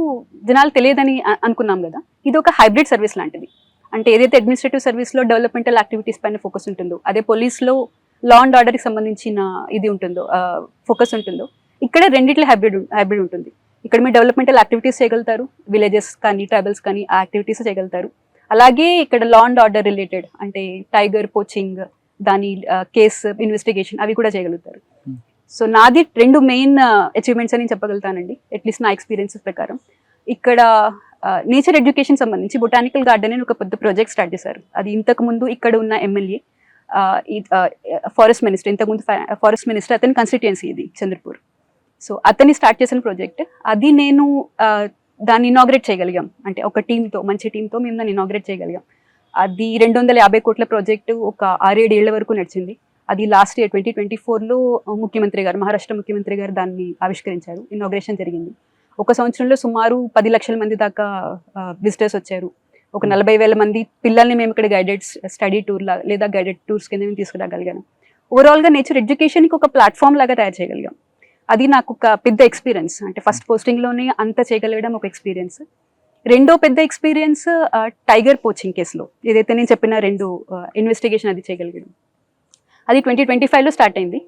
జనాలు తెలియదని అనుకున్నాం కదా, ఇది ఒక హైబ్రిడ్ సర్వీస్ లాంటిది. అంటే ఏదైతే అడ్మినిస్ట్రేటివ్ సర్వీస్లో డెవలప్మెంటల్ యాక్టివిటీస్ పైన ఫోకస్ ఉంటుందో, అదే పోలీస్లో లా అండ్ ఆర్డర్కి సంబంధించిన ఇది ఉంటుందో ఫోకస్ ఉంటుందో, ఇక్కడ రెండిట్లో హైబ్రిడ్ ఉంటుంది. ఇక్కడ మీరు డెవలప్మెంటల్ యాక్టివిటీస్ చేయగలుగుతారు, విలేజెస్ కానీ ట్రైబల్స్ కానీ ఆ యాక్టివిటీస్ చేయగలుగుతారు. అలాగే ఇక్కడ లా అండ్ ఆర్డర్ రిలేటెడ్ అంటే టైగర్ పోచింగ్, దాని కేస్ ఇన్వెస్టిగేషన్ అవి కూడా చేయగలుగుతారు. సో నాది రెండు మెయిన్ అచీవ్మెంట్స్ అని చెప్పగలుగుతానండి, అట్లీస్ట్ నా ఎక్స్పీరియన్సెస్ ప్రకారం. ఇక్కడ నేచర్ ఎడ్యుకేషన్ సంబంధించి బొటానికల్ గార్డెన్ అని ఒక పెద్ద ప్రాజెక్ట్ స్టార్ట్ చేశారు. అది ఇంతకు ముందు ఇక్కడ ఉన్న ఎమ్మెల్యే ఫారెస్ట్ మినిస్టర్, ఇంతకుముందు ఫారెస్ట్ మినిస్టర్, అతని కాన్స్టిట్యుయెన్సీ ఇది చంద్రపూర్. సో అతన్ని స్టార్ట్ చేసిన ప్రాజెక్ట్ అది. నేను దాన్ని ఇనాగ్రేట్ చేయగలిగాం, అంటే ఒక టీంతో, మంచి టీంతో మేము దాన్ని ఇనాగ్రేట్ చేయగలిగాం. అది 250 కోట్ల ప్రాజెక్టు ఒక 6-7 ఏళ్ల వరకు నడిచింది. అది లాస్ట్ ఇయర్ 2024లో ముఖ్యమంత్రి గారు, మహారాష్ట్ర ముఖ్యమంత్రి గారు దాన్ని ఆవిష్కరించారు, ఇనాగ్రేషన్ జరిగింది. ఒక సంవత్సరంలో సుమారు 10 లక్షల మంది దాకా విజిటర్స్ వచ్చారు. ఒక 40,000 మంది పిల్లల్ని మేము ఇక్కడ గైడెడ్ స్టడీ టూర్ లేదా గైడెడ్ టూర్స్ కింద మేము తీసుకురాగలిగాను. ఓవరాల్గా నేచర్ ఎడ్యుకేషన్కి ఒక ప్లాట్ఫామ్ లాగా తయారు చేయగలిగాం. అది నాకు ఒక పెద్ద ఎక్స్పీరియన్స్. అంటే ఫస్ట్ పోస్టింగ్లోనే అంత చేయగలగడం ఒక ఎక్స్పీరియన్స్. రెండో పెద్ద ఎక్స్పీరియన్స్ టైగర్ పోచింగ్ కేసులో ఏదైతే నేను చెప్పిన 2 ఇన్వెస్టిగేషన్ అది చేయగలిగాను. అది 2025లో స్టార్ట్ అయింది.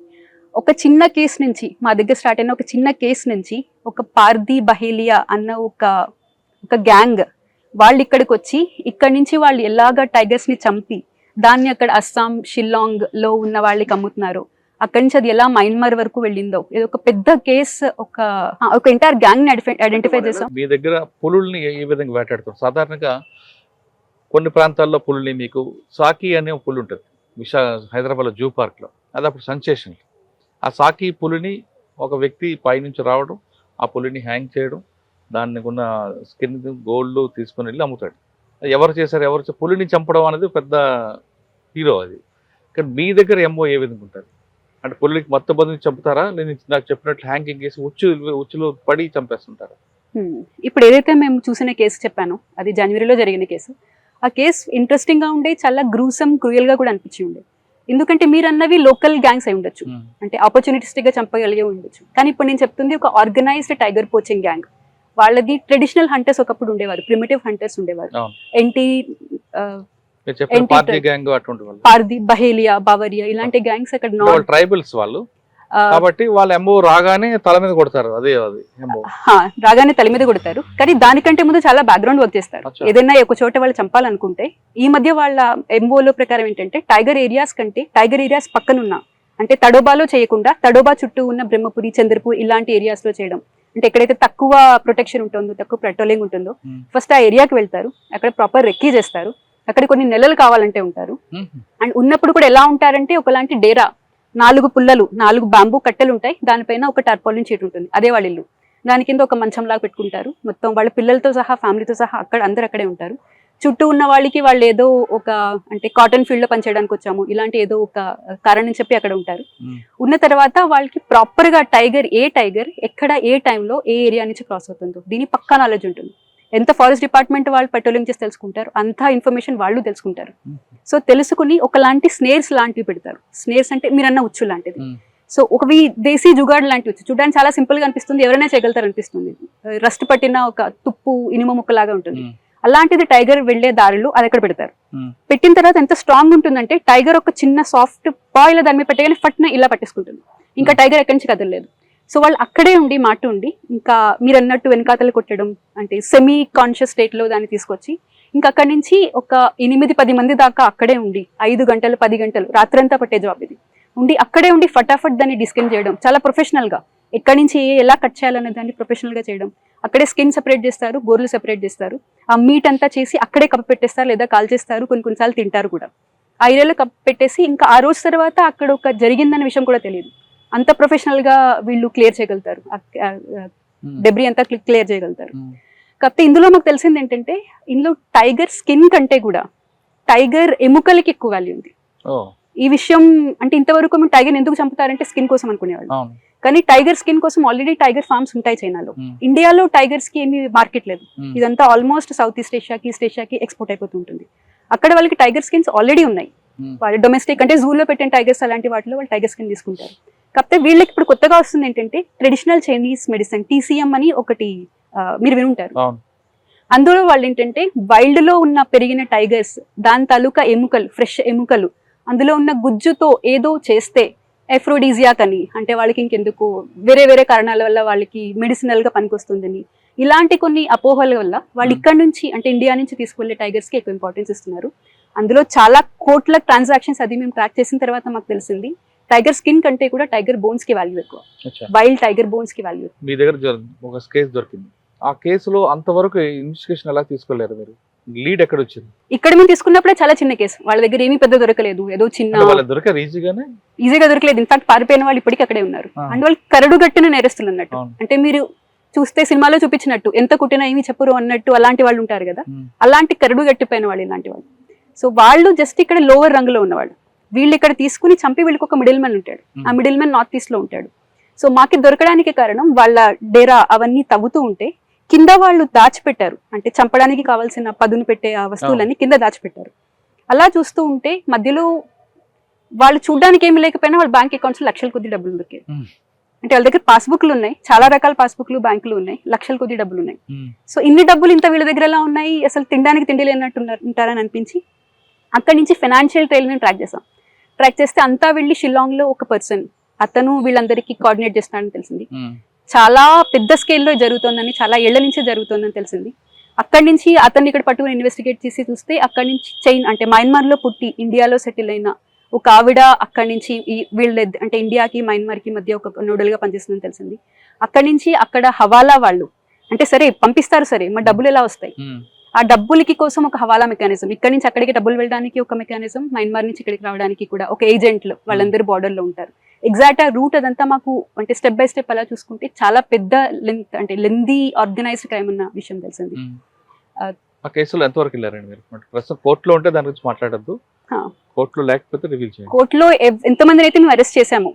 ఒక చిన్న కేసు నుంచి, మా దగ్గర స్టార్ట్ అయిన ఒక చిన్న కేసు నుంచి ఒక పార్దీ బహేలియా అన్న ఒక గ్యాంగ్ వాళ్ళు ఇక్కడికి వచ్చి, ఇక్కడి నుంచి వాళ్ళు ఎలాగ టైగర్స్ని చంపి దాన్ని అక్కడ అస్సాం, షిల్లాంగ్లో ఉన్న వాళ్ళకి అమ్ముతున్నారు, అక్కడి నుంచి అది ఎలా మయన్మార్ వరకు వెళ్ళిందో, ఇది ఒక పెద్ద కేసు. ఒక ఎంటైర్ గ్యాంగ్ ని ఐడెంటిఫై చేసాం. మీ దగ్గర పులుల్ని ఏ విధంగా వేటాడుతారు? సాధారణంగా కొన్ని ప్రాంతాల్లో పులుల్ని, మీకు సాకి అనే పులు ఉంటుంది హైదరాబాద్లో జూ పార్క్లో, అది అప్పుడు సెన్సేషన్. ఆ సాకి పులిని ఒక వ్యక్తి పైనుంచి రావడం, ఆ పులిని హ్యాంగ్ చేయడం, దానికి ఉన్న స్కిన్ గోల్డ్ తీసుకుని వెళ్ళి అమ్ముతాడు. ఎవరు చేశారు, పులిని చంపడం అనేది పెద్ద హీరో అది. కానీ మీ దగ్గర ఎంఓ ఏ విధంగా ఉంటుంది? అంటే పులికి మొత్తం బంధుని చంపుతారా, నేను నాకు చెప్పినట్లు హ్యాంగింగ్ చేసి ఉచ్చులో పడి చంపేస్తుంటారా? ఇప్పుడు ఏదైతే మేము చూసిన కేసు చెప్పానో, అది జనవరిలో జరిగిన కేసు. ఆ కేసు ఇంట్రెస్టింగ్గా ఉండే, చాలా గ్రూసమ్, క్రూయల్గా కూడా అనిపించి ఉండే. ఎందుకంటే మీరు అన్నవి లోకల్ గ్యాంగ్స్ అయి ఉండొచ్చు, అంటే ఆపర్చునిటిస్టిక్గా చంపగలిగే ఉండొచ్చు. కానీ ఇప్పుడు నేను చెప్తుంది ఒక ఆర్గనైజ్డ్ టైగర్ పోచింగ్ గ్యాంగ్. వాళ్ళది ట్రెడిషనల్ హంటర్స్ ఒకప్పుడు ఉండేవారు, ప్రిమిటివ్ హంటర్స్ ఉండేవారు. పార్దీ, బహేలియా, బావరియా ఇలాంటి గ్యాంగ్స్ అక్కడ ట్రైబల్స్ వాళ్ళు కాబట్టి వాళ్ళు ఎంఓ రాగానే తల మీద కొడతారు. రాగానే తల మీద కొడతారు. కానీ దానికంటే ముందు చాలా బ్యాక్గ్రౌండ్ వర్క్ చేస్తారు. ఏదైనా ఒక చోట వాళ్ళు చంపాలనుకుంటే, ఈ మధ్య వాళ్ళ ఎంఓలో ప్రకారం ఏంటంటే టైగర్ ఏరియాస్ కంటే టైగర్ ఏరియాస్ పక్కనున్న, అంటే తడోబాలో చేయకుండా తడోబా చుట్టూ ఉన్న బ్రహ్మపురి, చంద్రపూర్ ఇలాంటి ఏరియాస్ లో చేయడం. అంటే ఎక్కడైతే తక్కువ ప్రొటెక్షన్ ఉంటుందో, తక్కువ పెట్రోలింగ్ ఉంటుందో, ఫస్ట్ ఆ ఏరియాకి వెళ్తారు, అక్కడ ప్రాపర్ రెక్కీ చేస్తారు, అక్కడ కొన్ని నెలలు కావాలంటే ఉంటారు. అండ్ ఉన్నప్పుడు కూడా ఎలా ఉంటారంటే ఒకలాంటి డేరా, 4 పుల్లలు, 4 బాంబూ కట్టెలు ఉంటాయి, దానిపైన ఒక టర్పాలిన్ షీట్ ఉంటుంది, అదే వాళ్ళ ఇల్లు. దాని కింద ఒక మంచం లాగా పెట్టుకుంటారు, మొత్తం వాళ్ళ పిల్లలతో సహా, ఫ్యామిలీతో సహా అందరు అక్కడే ఉంటారు. చుట్టూ ఉన్న వాళ్ళకి వాళ్ళు ఏదో ఒక, అంటే కాటన్ ఫీల్డ్ లో పనిచేయడానికి వచ్చాము ఇలాంటి ఏదో ఒక కారణం చెప్పి అక్కడ ఉంటారు. ఉన్న తర్వాత వాళ్ళకి ప్రాపర్ గా ఏ టైగర్ ఎక్కడ ఏ టైంలో ఏ ఏరియా నుంచి క్రాస్ అవుతుందో దీని పక్కా నాలెడ్జ్ ఉంటుంది. ఎంత ఫారెస్ట్ డిపార్ట్మెంట్ వాళ్ళు పెట్రోలింగ్ చేసి తెలుసుకుంటారు, అంత ఇన్ఫర్మేషన్ వాళ్ళు తెలుసుకుంటారు. సో తెలుసుకుని ఒకలాంటి స్నేర్స్ లాంటివి పెడతారు. స్నేర్స్ అంటే మీరన్న ఉచ్చు లాంటిది. సో ఒకవి దేశీ జుగాడ్ లాంటి ఉచ్చు, చూడడానికి చాలా సింపుల్ గా అనిపిస్తుంది, ఎవరైనా చేయగలుగుతారు అనిపిస్తుంది. రస్ట్ పట్టిన ఒక తుప్పు ఇనుమ ముక్కలాగా ఉంటుంది. అలాంటిది టైగర్ వెళ్లే దారిలో అది అక్కడ పెడతారు. పెట్టిన తర్వాత ఎంత స్ట్రాంగ్ ఉంటుందంటే టైగర్ ఒక చిన్న సాఫ్ట్ పాయిల దాని మీద పెట్టగానే ఫట్న ఇలా పట్టేసుకుంటుంది, ఇంకా టైగర్ ఎక్కడి నుంచి కదలలేదు. సో వాళ్ళు అక్కడే ఉండి ఇంకా మీరు అన్నట్టు వెనకాతలు కొట్టడం, అంటే సెమీ కాన్షియస్ స్టేట్ లో దాన్ని తీసుకొచ్చి ఇంకా అక్కడి నుంచి ఒక 8-10 మంది దాకా అక్కడే ఉండి 5 గంటలు 10 గంటలు రాత్రంతా పట్టే జాబ్ ఇది. ఉండి అక్కడే ఉండి ఫటాఫట్ దాన్ని డిస్కిన్ చేయడం చాలా ప్రొఫెషనల్గా, ఎక్కడి నుంచి ఎలా కట్ చేయాలనే దాన్ని ప్రొఫెషనల్గా చేయడం. అక్కడే స్కిన్ సెపరేట్ చేస్తారు, గోర్లు సెపరేట్ చేస్తారు, ఆ మీట్ అంతా చేసి అక్కడే కప్పు పెట్టేస్తారు లేదా కాల్ చేస్తారు, కొన్నిసార్లు తింటారు కూడా. ఆ ఏరియాలో కప్పు పెట్టేసి ఇంకా ఆ రోజు తర్వాత అక్కడ ఒక జరిగిందన్న విషయం కూడా తెలియదు. అంత ప్రొఫెషనల్గా వీళ్ళు క్లియర్ చేయగలుగుతారు, డెబ్రీ అంతా క్లియర్ చేయగలుగుతారు. కాకపోతే ఇందులో మాకు తెలిసింది ఏంటంటే ఇందులో టైగర్ స్కిన్ కంటే కూడా టైగర్ ఎముకలకి ఎక్కువ వాల్యూ ఉంది. ఈ విషయం అంటే ఇంతవరకు మేము టైగర్ ఎందుకు చంపుతారంటే స్కిన్ కోసం అనుకునేవాళ్ళు, కానీ టైగర్ స్కిన్ కోసం ఆల్రెడీ టైగర్ ఫార్మ్స్ ఉంటాయి చైనాలో. ఇండియాలో టైగర్స్ కి ఏమి మార్కెట్ లేదు, ఇదంతా ఆల్మోస్ట్ సౌత్ ఈస్ట్ ఏషియాకి, ఈస్ట్ ఏషియాకి ఎక్స్పోర్ట్ అయిపోతుంటుంది. అక్కడ వాళ్ళకి టైగర్ స్కిన్స్ ఆల్రెడీ ఉన్నాయి, వాళ్ళు డొమెస్టిక్ అంటే జూలో పెట్టిన టైగర్స్ అలాంటి వాటిలో వాళ్ళు టైగర్ స్కిన్ తీసుకుంటారు. కాకపోతే వీళ్ళకి ఇప్పుడు కొత్తగా వస్తుంది ఏంటంటే ట్రెడిషనల్ చైనీస్ మెడిసిన్ TCM అని ఒకటి మీరు వినుంటారు. అందులో వాళ్ళు ఏంటంటే వైల్డ్ లో ఉన్న పెరిగిన టైగర్స్ దాని తాలూకా ఎముకలు, ఫ్రెష్ ఎముకలు, అందులో ఉన్న గుజ్జుతో ఏదో చేస్తే ఎఫ్రోడీజియాక్ అని, అంటే వాళ్ళకి ఇంకెందుకు వేరే వేరే కారణాల వల్ల వాళ్ళకి మెడిసినల్ గా పనికొస్తుందని, ఇలాంటి కొన్ని అపోహల వల్ల వాళ్ళు ఇక్కడ నుంచి అంటే ఇండియా నుంచి తీసుకువెళ్ళే టైగర్స్ కి ఎక్కువ ఇంపార్టెన్స్ ఇస్తున్నారు. అందులో చాలా కోట్ల ట్రాన్సాక్షన్స్ అది మేము ట్రాక్ చేసిన తర్వాత మాకు తెలిసింది టైగర్ స్కిన్ కంటే కూడా టైగర్ బోన్స్ కి వాల్యూ ఎక్కువ, వైల్డ్ టైగర్ బోన్స్ కి వాల్యూ. మీ దగ్గర ఒక కేసు దొరికింది, ఆ కేసులో అంతవరకు ఇన్వెస్టిగేషన్ ఎలా తీసుకోలేరు మీరు? లీడ్ ఎక్కడ వచ్చింది? ఇక్కడ మేము తీసుకున్నప్పుడే చాలా చిన్న కేసు, వాళ్ళ దగ్గర ఏమీ పెద్ద దొరకలేదు, ఏదో చిన్న దొరకారు ఈజీగా దొరకలేదు. ఇన్ఫాక్ట్ పారిపోయిన వాళ్ళు ఇప్పటికీ అక్కడే ఉన్నారు. అండ్ వాళ్ళు కరడు గట్టిన నేరస్తులు అన్నట్టు, అంటే మీరు చూస్తే సినిమాలో చూపించినట్టు ఎంత కుట్టినా ఏమి చెప్పరు అన్నట్టు అలాంటి వాళ్ళు ఉంటారు కదా, అలాంటి కరడు గట్టిపోయిన వాళ్ళు ఇలాంటి వాళ్ళు. సో వాళ్ళు జస్ట్ ఇక్కడ లోవర్ రంగులో ఉన్నవాళ్ళు, వీళ్ళు ఇక్కడ తీసుకుని చంపి వీళ్ళకి ఒక మిడిల్ మ్యాన్ ఉంటాడు, ఆ మిడిల్ మ్యాన్ నార్త్ ఈస్ట్ లో ఉంటాడు. సో మాకు దొరకడానికి కారణం వాళ్ళ డేరా అవన్నీ తవ్వుతూ ఉంటే కింద వాళ్ళు దాచిపెట్టారు, అంటే చంపడానికి కావాల్సిన పదును పెట్టే ఆ వస్తువులన్నీ కింద దాచిపెట్టారు. అలా చూస్తూ ఉంటే మధ్యలో వాళ్ళు చూడడానికి ఏమి లేకపోయినా వాళ్ళ బ్యాంక్ అకౌంట్స్ లక్షల కొద్ది డబ్బులు దొరికాయి. అంటే వాళ్ళ దగ్గర పాస్బుక్లు ఉన్నాయి, చాలా రకాల పాస్బుక్లు బ్యాంకులు ఉన్నాయి, లక్షల కొద్ది డబ్బులు ఉన్నాయి. సో ఇన్ని డబ్బులు ఇంత వీళ్ళ దగ్గర ఎలా ఉన్నాయి, అసలు తినడానికి తిండి లేనట్టు ఉంటారని అనిపించి అక్కడి నుంచి ఫైనాన్షియల్ ట్రైల్ని ట్రాక్ చేస్తే అంతా వెళ్ళి షిల్లాంగ్ లో ఒక పర్సన్, అతను వీళ్ళందరికీ కోఆర్డినేట్ చేస్తున్నాడని తెలిసింది. చాలా పెద్ద స్కేల్లో జరుగుతోందని, చాలా ఏళ్ల నుంచే జరుగుతోందని తెలిసింది. అక్కడి నుంచి అతన్ని ఇక్కడ పట్టుకుని ఇన్వెస్టిగేట్ చేసి చూస్తే అక్కడి నుంచి చైన్ అంటే మయన్మార్ లో పుట్టి ఇండియాలో సెటిల్ అయిన ఒక ఆవిడ అక్కడి నుంచి వీళ్ళ అంటే ఇండియాకి మయన్మార్ కి మధ్య ఒక నోడల్ గా పనిచేస్తుందని తెలిసింది. అక్కడి నుంచి అక్కడ హవాలా వాళ్ళు అంటే సరే పంపిస్తారు, సరే మరి డబ్బులు ఎలా వస్తాయి, ఆ డబ్బులకి కోసం ఒక హవాలా మెకానిజం, ఇక్కడ నుంచి అక్కడికి డబ్బులు వెళ్ళడానికి ఒక మెకానిజం, మయన్మార్ నుంచి ఇక్కడికి రావడానికి కూడా ఒక ఏజెంట్లు వాళ్ళందరూ బార్డర్ లో ఉంటారు. ఎగ్జాక్ట్ ఆ రూట్ అదంతా మాకు అంటే స్టెప్ బై స్టెప్ అలా చూసుకుంటే చాలా పెద్ద లెంత్ అంటే లెందీ ఆర్గనైజ్డ్ క్రైమ్ అన్న విషయం తెలిసింది. ఆ కేసులో ఎంతవరకు వెళ్ళారండి మీరు? ప్రస్తుతం కోర్టులో ఉంటే దాని గురించి మాట్లాడద్దు, కోర్టులో లేకపోతే రివీల్ చేయండి. కోర్టులో ఎంతమందిని అయితే మేము అరెస్ట్ చేసాము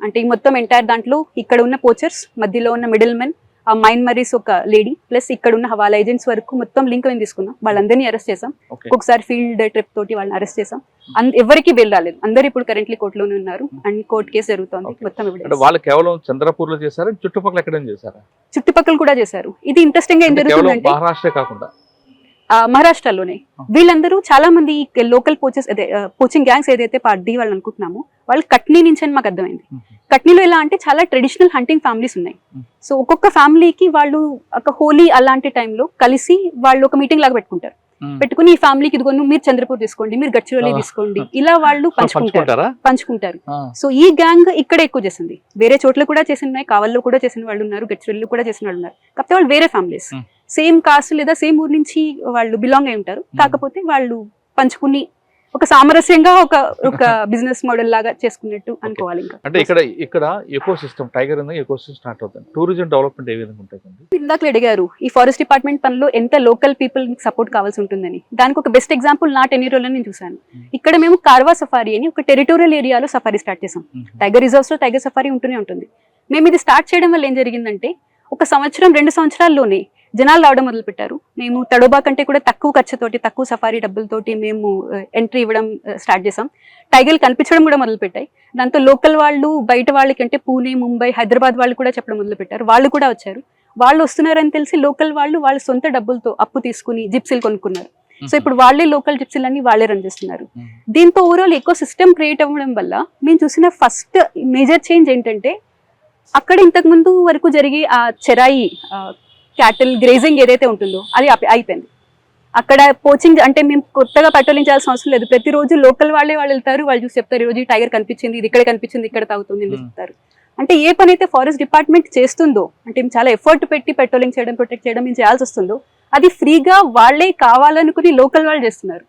అంటే ఈ మొత్తం ఎంటైర్ దాంట్లో ఇక్కడ ఉన్న పోచర్స్, మధ్యలో ఉన్న మిడిల్ మెన్, ఆ మైన్మరీస్ ఒక లేడీ ప్లస్ ఇక్కడ ఉన్న హవాలా ఏజెంట్స్ వరకు మొత్తం లింక్ మేము తీసుకున్నాం. వాళ్ళందరినీ అరెస్ట్ చేసాం, ఒక్కొక్కసారి ఫీల్డ్ ట్రిప్ తోటి వాళ్ళని అరెస్ట్ చేసాం. ఎవరికి బెయిల్ రాలేదు, అందరు ఇప్పుడు కరెంట్లీ కోర్టులోనే ఉన్నారు అండ్ కోర్టు కేసు జరుగుతుంది. మొత్తం వాళ్ళు కేవలం చంద్రపూర్ లో చేశారు, చుట్టుపక్కల ఎక్కడ చేశారా? చుట్టుపక్కల కూడా చేశారు. ఇది ఇంట్రెస్టింగ్ గా ఏం జరుగుతుందంటే మహారాష్ట్ర కాకుండా మహారాష్ట్రలోనే వీళ్ళందరూ చాలా మంది లోకల్ పోచింగ్ గ్యాంగ్స్ ఏదైతే పార్టీ వాళ్ళు అనుకుంటున్నామో వాళ్ళు కట్నీ నుంచి అని మాకు అర్థమైంది. కట్నీలో ఎలా అంటే చాలా ట్రెడిషనల్ హంటింగ్ ఫ్యామిలీస్ ఉన్నాయి. సో ఒక్కొక్క ఫ్యామిలీకి వాళ్ళు ఒక హోలీ అలాంటి టైంలో కలిసి వాళ్ళు ఒక మీటింగ్ లాగా పెట్టుకుని ఈ ఫ్యామిలీకి ఇదిగోను మీరు చంద్రపూర్ తీసుకోండి, మీరు గడ్చిరోలి తీసుకోండి, ఇలా వాళ్ళు పంచుకుంటారు. సో ఈ గ్యాంగ్ ఇక్కడ ఎక్కువ చేసింది, వేరే చోట్ల కూడా చేసినాయి, కావల్లో కూడా చేసిన వాళ్ళు ఉన్నారు, గడ్చిరోలిలో కూడా చేసిన వాళ్ళు ఉన్నారు. కాకపోతే వాళ్ళు వేరే ఫ్యామిలీస్, సేమ్ కాస్ట్ లేదా సేమ్ ఊరు నుంచి వాళ్ళు బిలాంగ్ అయి ఉంటారు. కాకపోతే వాళ్ళు పంచుకుని ఒక సామరస్యంగా ఒక బిజినెస్ మోడల్ లాగా చేసుకున్నట్టు అనుకోవాలి. అంటే ఇక్కడ eco system tiger eco system start అవుతుంది. టూరిజం డెవలప్మెంట్ ఏ విధంగా ఉంటుంది? ఇందాక అడిగారు ఈ ఫారెస్ట్ డిపార్ట్మెంట్ పనిలో ఎంత లోకల్ పీపుల్ సపోర్ట్ కావాల్సి ఉంటుందని. దానికి ఒక బెస్ట్ ఎగ్జాంపుల్ నా టెన్యూరోలో నేను చూసాను. ఇక్కడ మేము కార్వా సఫారీ అని ఒక టెరిటోరియల్ ఏరియాలో సఫారీ స్టార్ట్ చేసాం. టైగర్ రిజర్వ్స్ లో టైగర్ సఫారీ ఉంటూనే ఉంటుంది. మేము ఇది స్టార్ట్ చేయడం వల్ల ఏం జరిగిందంటే ఒక సంవత్సరం 2 సంవత్సరాల్లోనే జనాలు రావడం మొదలు పెట్టారు. మేము తడోబా కంటే కూడా తక్కువ ఖర్చుతోటి, తక్కువ సఫారీ డబ్బులతోటి మేము ఎంట్రీ ఇవ్వడం స్టార్ట్ చేసాం. టైగర్లు కనిపించడం కూడా మొదలు పెట్టాయి. దాంతో లోకల్ వాళ్ళు బయట వాళ్ళకి అంటే పూణే, ముంబై, హైదరాబాద్ వాళ్ళు కూడా చెప్పడం మొదలు పెట్టారు. వాళ్ళు కూడా వచ్చారు. వాళ్ళు వస్తున్నారని తెలిసి లోకల్ వాళ్ళు వాళ్ళ సొంత డబ్బులతో అప్పు తీసుకుని జిప్సీలు కొనుక్కున్నారు. సో ఇప్పుడు వాళ్ళే లోకల్ జిప్సీలన్నీ వాళ్ళే రన్ చేస్తున్నారు. దీంతో ఓవరాల్ ఎకో సిస్టమ్ క్రియేట్ అవ్వడం వల్ల మేము చూసిన ఫస్ట్ మేజర్ చేంజ్ ఏంటంటే అక్కడ ఇంతకు ముందు వరకు జరిగే ఆ చెరాయి క్యాటిల్ గ్రేజింగ్ ఏదైతే ఉంటుందో అది అయిపోయింది. అక్కడ పోచింగ్ అంటే మేము కొత్తగా పెట్రోలింగ్ చేయాల్సిన అవసరం లేదు. ప్రతిరోజు లోకల్ వాళ్ళు వెళ్తారు, వాళ్ళు చూసి చెప్తారు, ఈ రోజు ఈ టైగర్ కనిపించింది, ఇది ఇక్కడ కనిపించింది, ఇక్కడ తాగుతుంది అని చెప్తారు. అంటే ఏ పని అయితే ఫారెస్ట్ డిపార్ట్మెంట్ చేస్తుందో, అంటే చాలా ఎఫర్ట్ పెట్టి పెట్రోలింగ్ చేయడం, ప్రొటెక్ట్ చేయడం మేము చేయాల్సి వస్తుందో, అది ఫ్రీగా వాళ్ళే కావాలనుకుని లోకల్ వాళ్ళు చేస్తున్నారు.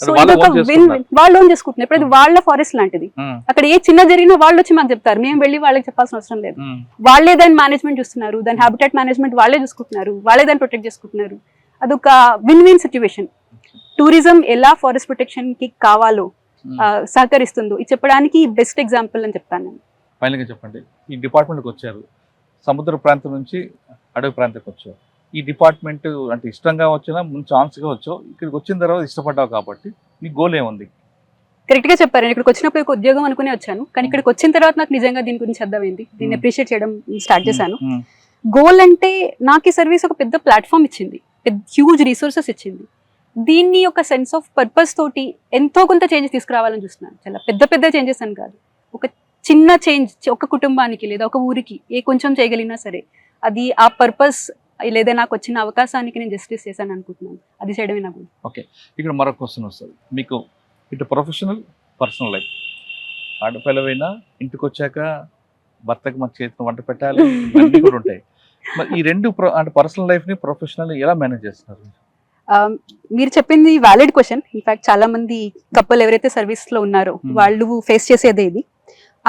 సో ఇదొక విన్, వాళ్ళు ఓన్ చేసుకుంటున్నారు. ఇప్పుడు అది వాళ్ళ ఫారెస్ట్ లాంటిది. అక్కడ ఏ చిన్న జరిగినా వాళ్ళు వచ్చి మాకు చెప్తారు, మేము వెళ్ళి వాళ్ళకి చెప్పాల్సిన అవసరం లేదు. వాళ్ళే దాని మేనేజ్మెంట్ చూస్తున్నారు, దాని హ్యాబిటాట్ మేనేజ్మెంట్ వాళ్ళే చూసుకుంటున్నారు, వాళ్ళే దాన్ని ప్రొటెక్ట్ చేసుకుంటున్నారు. అదొక విన్ విన్ సిచ్యువేషన్. టూరిజం ఎలా ఫారెస్ట్ ప్రొటెక్షన్ కి కావాలో సహకరిస్తుందో ఇది చెప్పడానికి బెస్ట్ ఎగ్జాంపుల్ అని చెప్తాను నేను. ఫైనల్ గా చెప్పండి, ఈ డిపార్ట్మెంట్కి వచ్చారు, సముద్ర ప్రాంతం నుంచి అడవి ప్రాంతానికి వచ్చారు. ఈ డిపార్ట్మెంట్ అంటే ఇష్టంగా వచ్చినా ముందు ఛాన్స్గా వచ్చావు, ఇక్కడికి వచ్చిన తర్వాత ఇష్టపడ్డావు కాబట్టి నీ గోల్ ఏముంది? కరెక్ట్ గా చెప్పారు. ఇక్కడికి వచ్చినప్పుడు ఒక ఉద్యోగం అనుకునే వచ్చాను, కానీ ఇక్కడికి వచ్చిన తర్వాత నాకు నిజంగా దీని గురించి అర్థమైంది, దీన్ని అప్రిషియేట్ చేయడం స్టార్ట్ చేశాను. గోల్ అంటే నాకు ఈ సర్వీస్ ఒక పెద్ద ప్లాట్ఫామ్ ఇచ్చింది, హ్యూజ్ రిసోర్సెస్ ఇచ్చింది. దీన్ని ఒక సెన్స్ ఆఫ్ పర్పస్ తోటి ఎంతో కొంత చేంజెస్ తీసుకురావాలని చూస్తున్నాను. చాలా పెద్ద పెద్ద చేంజెస్ అని కాదు, ఒక చిన్న చేంజ్ ఒక కుటుంబానికి లేదా ఒక ఊరికి ఏ కొంచెం చేయగలిగినా సరే అది ఆ పర్పస్ లేదా నాకు వచ్చిన అవకాశానికి నేను జస్టిస్ చేశాను అనుకుంటున్నాను. అది చేయడమే నాకు. ఓకే, ఇక్కడ మరొక క్వశ్చన్ వస్తుంది మీకు. ఇటు ప్రొఫెషనల్, పర్సనల్ లైఫ్. ఆడపిల్లవైనా ఇంటికి వచ్చాక భర్తకి మన చేతిని వంట పెట్టాలి, అన్నీ కూడా ఉంటాయి. మరి ఈ రెండు అంటే పర్సనల్ లైఫ్ని ప్రొఫెషనల్ ఎలా మేనేజ్ చేస్తున్నారు? మీరు చెప్పింది వ్యాలిడ్ క్వశ్చన్. ఇన్ఫాక్ట్ చాలా మంది కపుల్ ఎవరైతే సర్వీస్ లో ఉన్నారో వాళ్ళు ఫేస్ చేసేదే ఇది.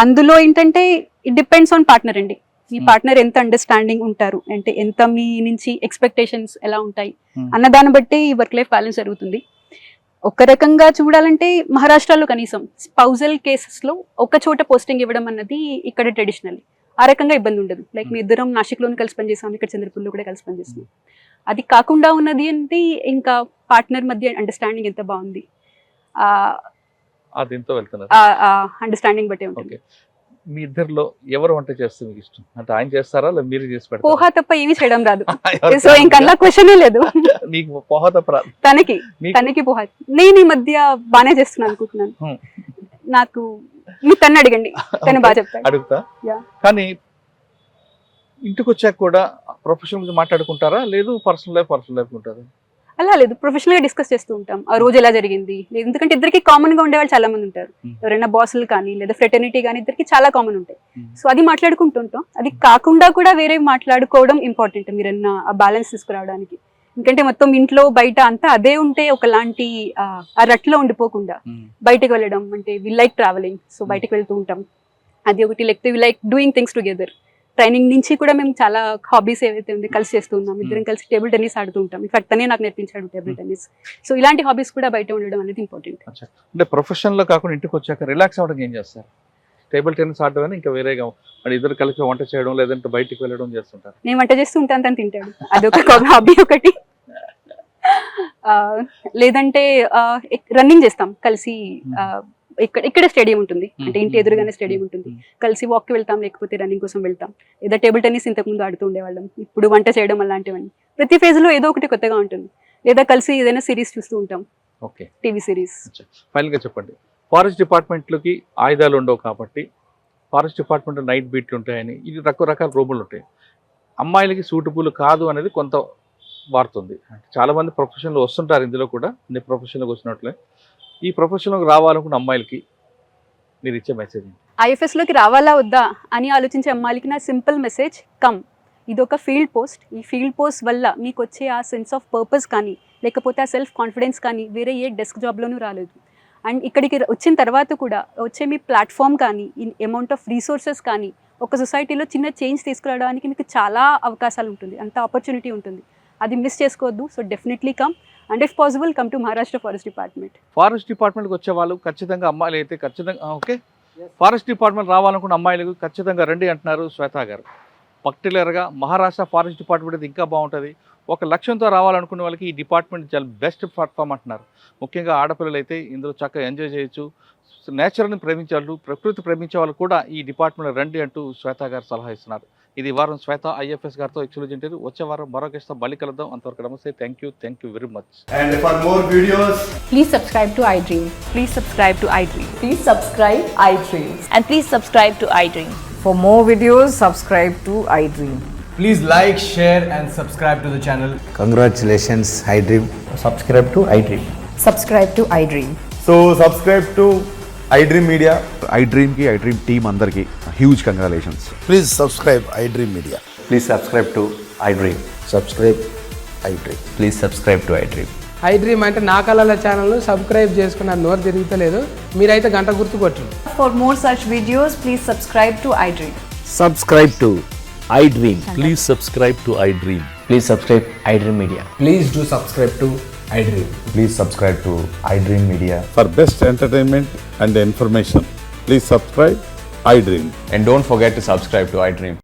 అందులో ఏంటంటే ఇట్ డిపెండ్స్ ఆన్ పార్ట్నర్ అండి. మీ పార్ట్నర్ ఎంత అండర్స్టాండింగ్ ఉంటారు, అంటే ఎంత మీ నుంచి ఎక్స్పెక్టేషన్స్ ఎలా ఉంటాయి అన్న దాన్ని బట్టి ఈ వర్క్ లైఫ్ బ్యాలెన్స్ జరుగుతుంది. ఒక రకంగా చూడాలంటే మహారాష్ట్రలో కనీసం స్పౌజల్ కేసెస్ లో ఒక చోట పోస్టింగ్ ఇవ్వడం అన్నది ఇక్కడ ట్రెడిషనల్. ఆ రకంగా ఇబ్బంది ఉండదు. లైక్ మీ ఇద్దరం నాసిక్లోనే కలిసి పనిచేసాం, ఇక్కడ చంద్రపూర్లో కూడా కలిసి పనిచేస్తున్నాం. అది కాకుండా ఉన్నది అంటే ఇంకా పార్ట్నర్ మధ్య అండర్స్టాండింగ్ ఎంత బాగుంది, అండర్స్టాండింగ్ బట్టే ఉంటుంది. మీ ఇద్దరిలో ఎవరు వంట చేస్తే మీకు ఇష్టం? అంటే ఆయన చేస్తారా లేదా మీరు చేసి పెడతారా? పోహా తప్ప ఏమీ చేయడం రాదు. సో ఇంకన్నా క్వశ్చనే లేదు. మీకు పోహా తప్ప రాదు? తనకి పోహా. నేను ఈ మధ్య బాగానే చేస్తున్నాను అనుకుంటున్నాను. నాకు మీరు తను అడగండి, తను బాగా చెప్తాడు. అడుగుతా. కానీ ఇంటికి వచ్చాక కూడా ప్రొఫెషనల్ గా మాట్లాడుకుంటారా, లేదు పర్సనల్ లైఫ్ ఉంటారా? అలా లేదు, ప్రొఫెషనల్ గా డిస్కస్ చేస్తూ ఉంటాం. ఆ రోజు ఎలా జరిగింది, ఎందుకంటే ఇద్దరికి కామన్ గా ఉండేవాళ్ళు చాలా మంది ఉంటారు. ఎవరైనా బాసులు కానీ లేదా ఫ్రెటర్నిటీ కానీ ఇద్దరికి చాలా కామన్ ఉంటాయి. సో అది మాట్లాడుకుంటుంటాం. అది కాకుండా కూడా వేరే మాట్లాడుకోవడం ఇంపార్టెంట్ మీరన్నా ఆ బ్యాలెన్స్ తీసుకురావడానికి. ఎందుకంటే మొత్తం ఇంట్లో బయట అంతా అదే ఉంటే ఒకలాంటి ఆ రట్లో ఉండిపోకుండా బయటకు వెళ్ళడం అంటే వి లైక్ ట్రావెలింగ్, సో బయటకు వెళ్తూ ఉంటాం. అది ఒకటి. లేకపోతే we like doing things together. Training నుంచి కూడా మేము చాలా హాబీస్ ఏవైతే ఉంది కలిసి చేస్తూ ఉన్నాం. ఇద్దరం కలిసి టేబుల్ టెన్నిస్ ఆడుతూ ఉంటాం. ఇన్ఫాక్ట్ తనే నాకు నేర్పించాడు టేబుల్ టెన్నిస్. సో ఇలాంటి హాబీస్ కూడా బయట ఉండడం అనేది ఇంపార్టెంట్. అంటే ప్రొఫెషన్ లో కాకుండా ఇంటికి వచ్చాక రిలాక్స్ అవ్వడం ఏం చేస్తారు? టేబుల్ టెన్నిస్ ఆడడం ఇంకా వేరేగా ఇద్దరు కలిసి వంట చేయడం లేదంటే బయటికి వెళ్ళడం చేస్తుంటారు? నేను వంట చేస్తూ ఉంటాను, తను తింటాడు. అదొక హాబీ ఒకటి. లేదంటే రన్నింగ్ చేస్తాం కలిసి. ఇక్కడ స్టేడియం ఉంటుంది, అంటే ఇంటి ఎదురుగానే స్టేడియం ఉంటుంది. కలిసి వాక్కి వెళ్తాం, లేకపోతే రన్నింగ్ కోసం వెళ్తాం. లేదా టేబుల్ టెన్నిస్ ఇంతకుముందు ఆడుతూ ఉండేవాళ్ళం. ఇప్పుడు వంట చేయడం అలాంటివన్నీ. ప్రతి ఫేజ్ లో ఏదో ఒకటి కొత్తగా ఉంటుంది. లేదా కలిసి ఏదైనా సిరీస్ చూస్తూ ఉంటాం. Okay, TV series. ఫైనల్ గా చెప్పండి, ఫారెస్ట్ డిపార్ట్మెంట్లకి ఆయుధాలు ఉండవు కాబట్టి ఫారెస్ట్ డిపార్ట్మెంట్ నైట్ బీట్లు ఉంటాయని, ఇది రకరకాల రూములు ఉంటాయి. అమ్మాయిలకి సూటబుల్ కాదు అనేది కొంత వాడుతుంది. చాలా మంది ప్రొఫెషన్లో వస్తుంటారు, ఇందులో కూడా అన్ని ప్రొఫెషన్లోకి వచ్చినట్లే. ఈ ప్రొఫెషన్లోకి రావాలనుకున్న అమ్మాయిలకి మీరు ఇచ్చే మెసేజ్? ఐఎఫ్ఎస్లోకి రావాలా వద్దా అని ఆలోచించే అమ్మాయిలకి నా సింపుల్ మెసేజ్, కమ్. ఇది ఒక ఫీల్డ్ పోస్ట్. ఈ ఫీల్డ్ పోస్ట్ వల్ల మీకు వచ్చే ఆ సెన్స్ ఆఫ్ పర్పస్ కానీ లేకపోతే ఆ సెల్ఫ్ కాన్ఫిడెన్స్ కానీ వేరే ఏ డెస్క్ జాబ్లోనూ రాలేదు. అండ్ ఇక్కడికి వచ్చిన తర్వాత కూడా వచ్చే మీ ప్లాట్ఫామ్ కానీ అమౌంట్ ఆఫ్ రీసోర్సెస్ కానీ ఒక సొసైటీలో చిన్న చేంజ్ తీసుకురావడానికి మీకు చాలా అవకాశాలు ఉంటుంది, అంత ఆపర్చునిటీ ఉంటుంది. అది మిస్ చేసుకోవద్దు. So definitely come, and if possible come to Maharashtra forest department. Forest డిపార్ట్మెంట్కి వచ్చే వాళ్ళు ఖచ్చితంగా అమ్మాయిలు అయితే ఖచ్చితంగా ఓకే. ఫారెస్ట్ డిపార్ట్మెంట్ రావాలనుకున్న అమ్మాయిలకు ఖచ్చితంగా రండి అంటున్నారు శ్వేత గారు. పర్టికులర్గా మహారాష్ట్ర ఫారెస్ట్ డిపార్ట్మెంట్ అయితే ఇంకా బాగుంటుంది. ఒక లక్ష్యంతో రావాలనుకునే వాళ్ళకి ఈ డిపార్ట్మెంట్ చాలా బెస్ట్ ప్లాట్ఫామ్ అంటున్నారు. ముఖ్యంగా ఆడపిల్లలు అయితే ఇందులో చక్కగా ఎంజాయ్ చేయొచ్చు. నేచర్ని ప్రేమించే వాళ్ళు, ప్రకృతి ప్రేమించే వాళ్ళు కూడా ఈ డిపార్ట్మెంట్ రండి అంటూ శ్వేత గారు సలహా ఇస్తున్నారు. ఇది వారం శ్వేత ఐఎఫ్ఎస్ గారితో ఎక్స్క్లూజివ్ ఇంటర్వ్యూ. వచ్చే వారం మరొక గెస్ట్తో మళ్ళీ కలుద్దాం. అంతవరకు నమస్తే. Thank you very much. And for more videos, Please subscribe to iDream. Please subscribe to iDream. Please subscribe iDream. And please subscribe to iDream. For more videos, subscribe to iDream. Please like, share, and subscribe to the channel. Congratulations, iDream. Subscribe to iDream. Subscribe to iDream. So subscribe to iDream Media. iDream ki iDream team అందరికి huge congratulations. Please subscribe iDream Media. Please subscribe to iDream. Subscribe iDream. Please subscribe to iDream. iDream అంటే నా కళల ఛానల్ సబ్స్క్రైబ్ చేసుకున్న నోరు తిరుగుతలేదు, మీరైతే గంట గుర్తు కొట్టండి. For more such videos, please subscribe to iDream. Subscribe to iDream. Please subscribe to iDream. Please subscribe iDream Media. Please do subscribe to iDream. Please subscribe to iDream Media. For best entertainment and information, please subscribe iDream. And don't forget to subscribe to iDream.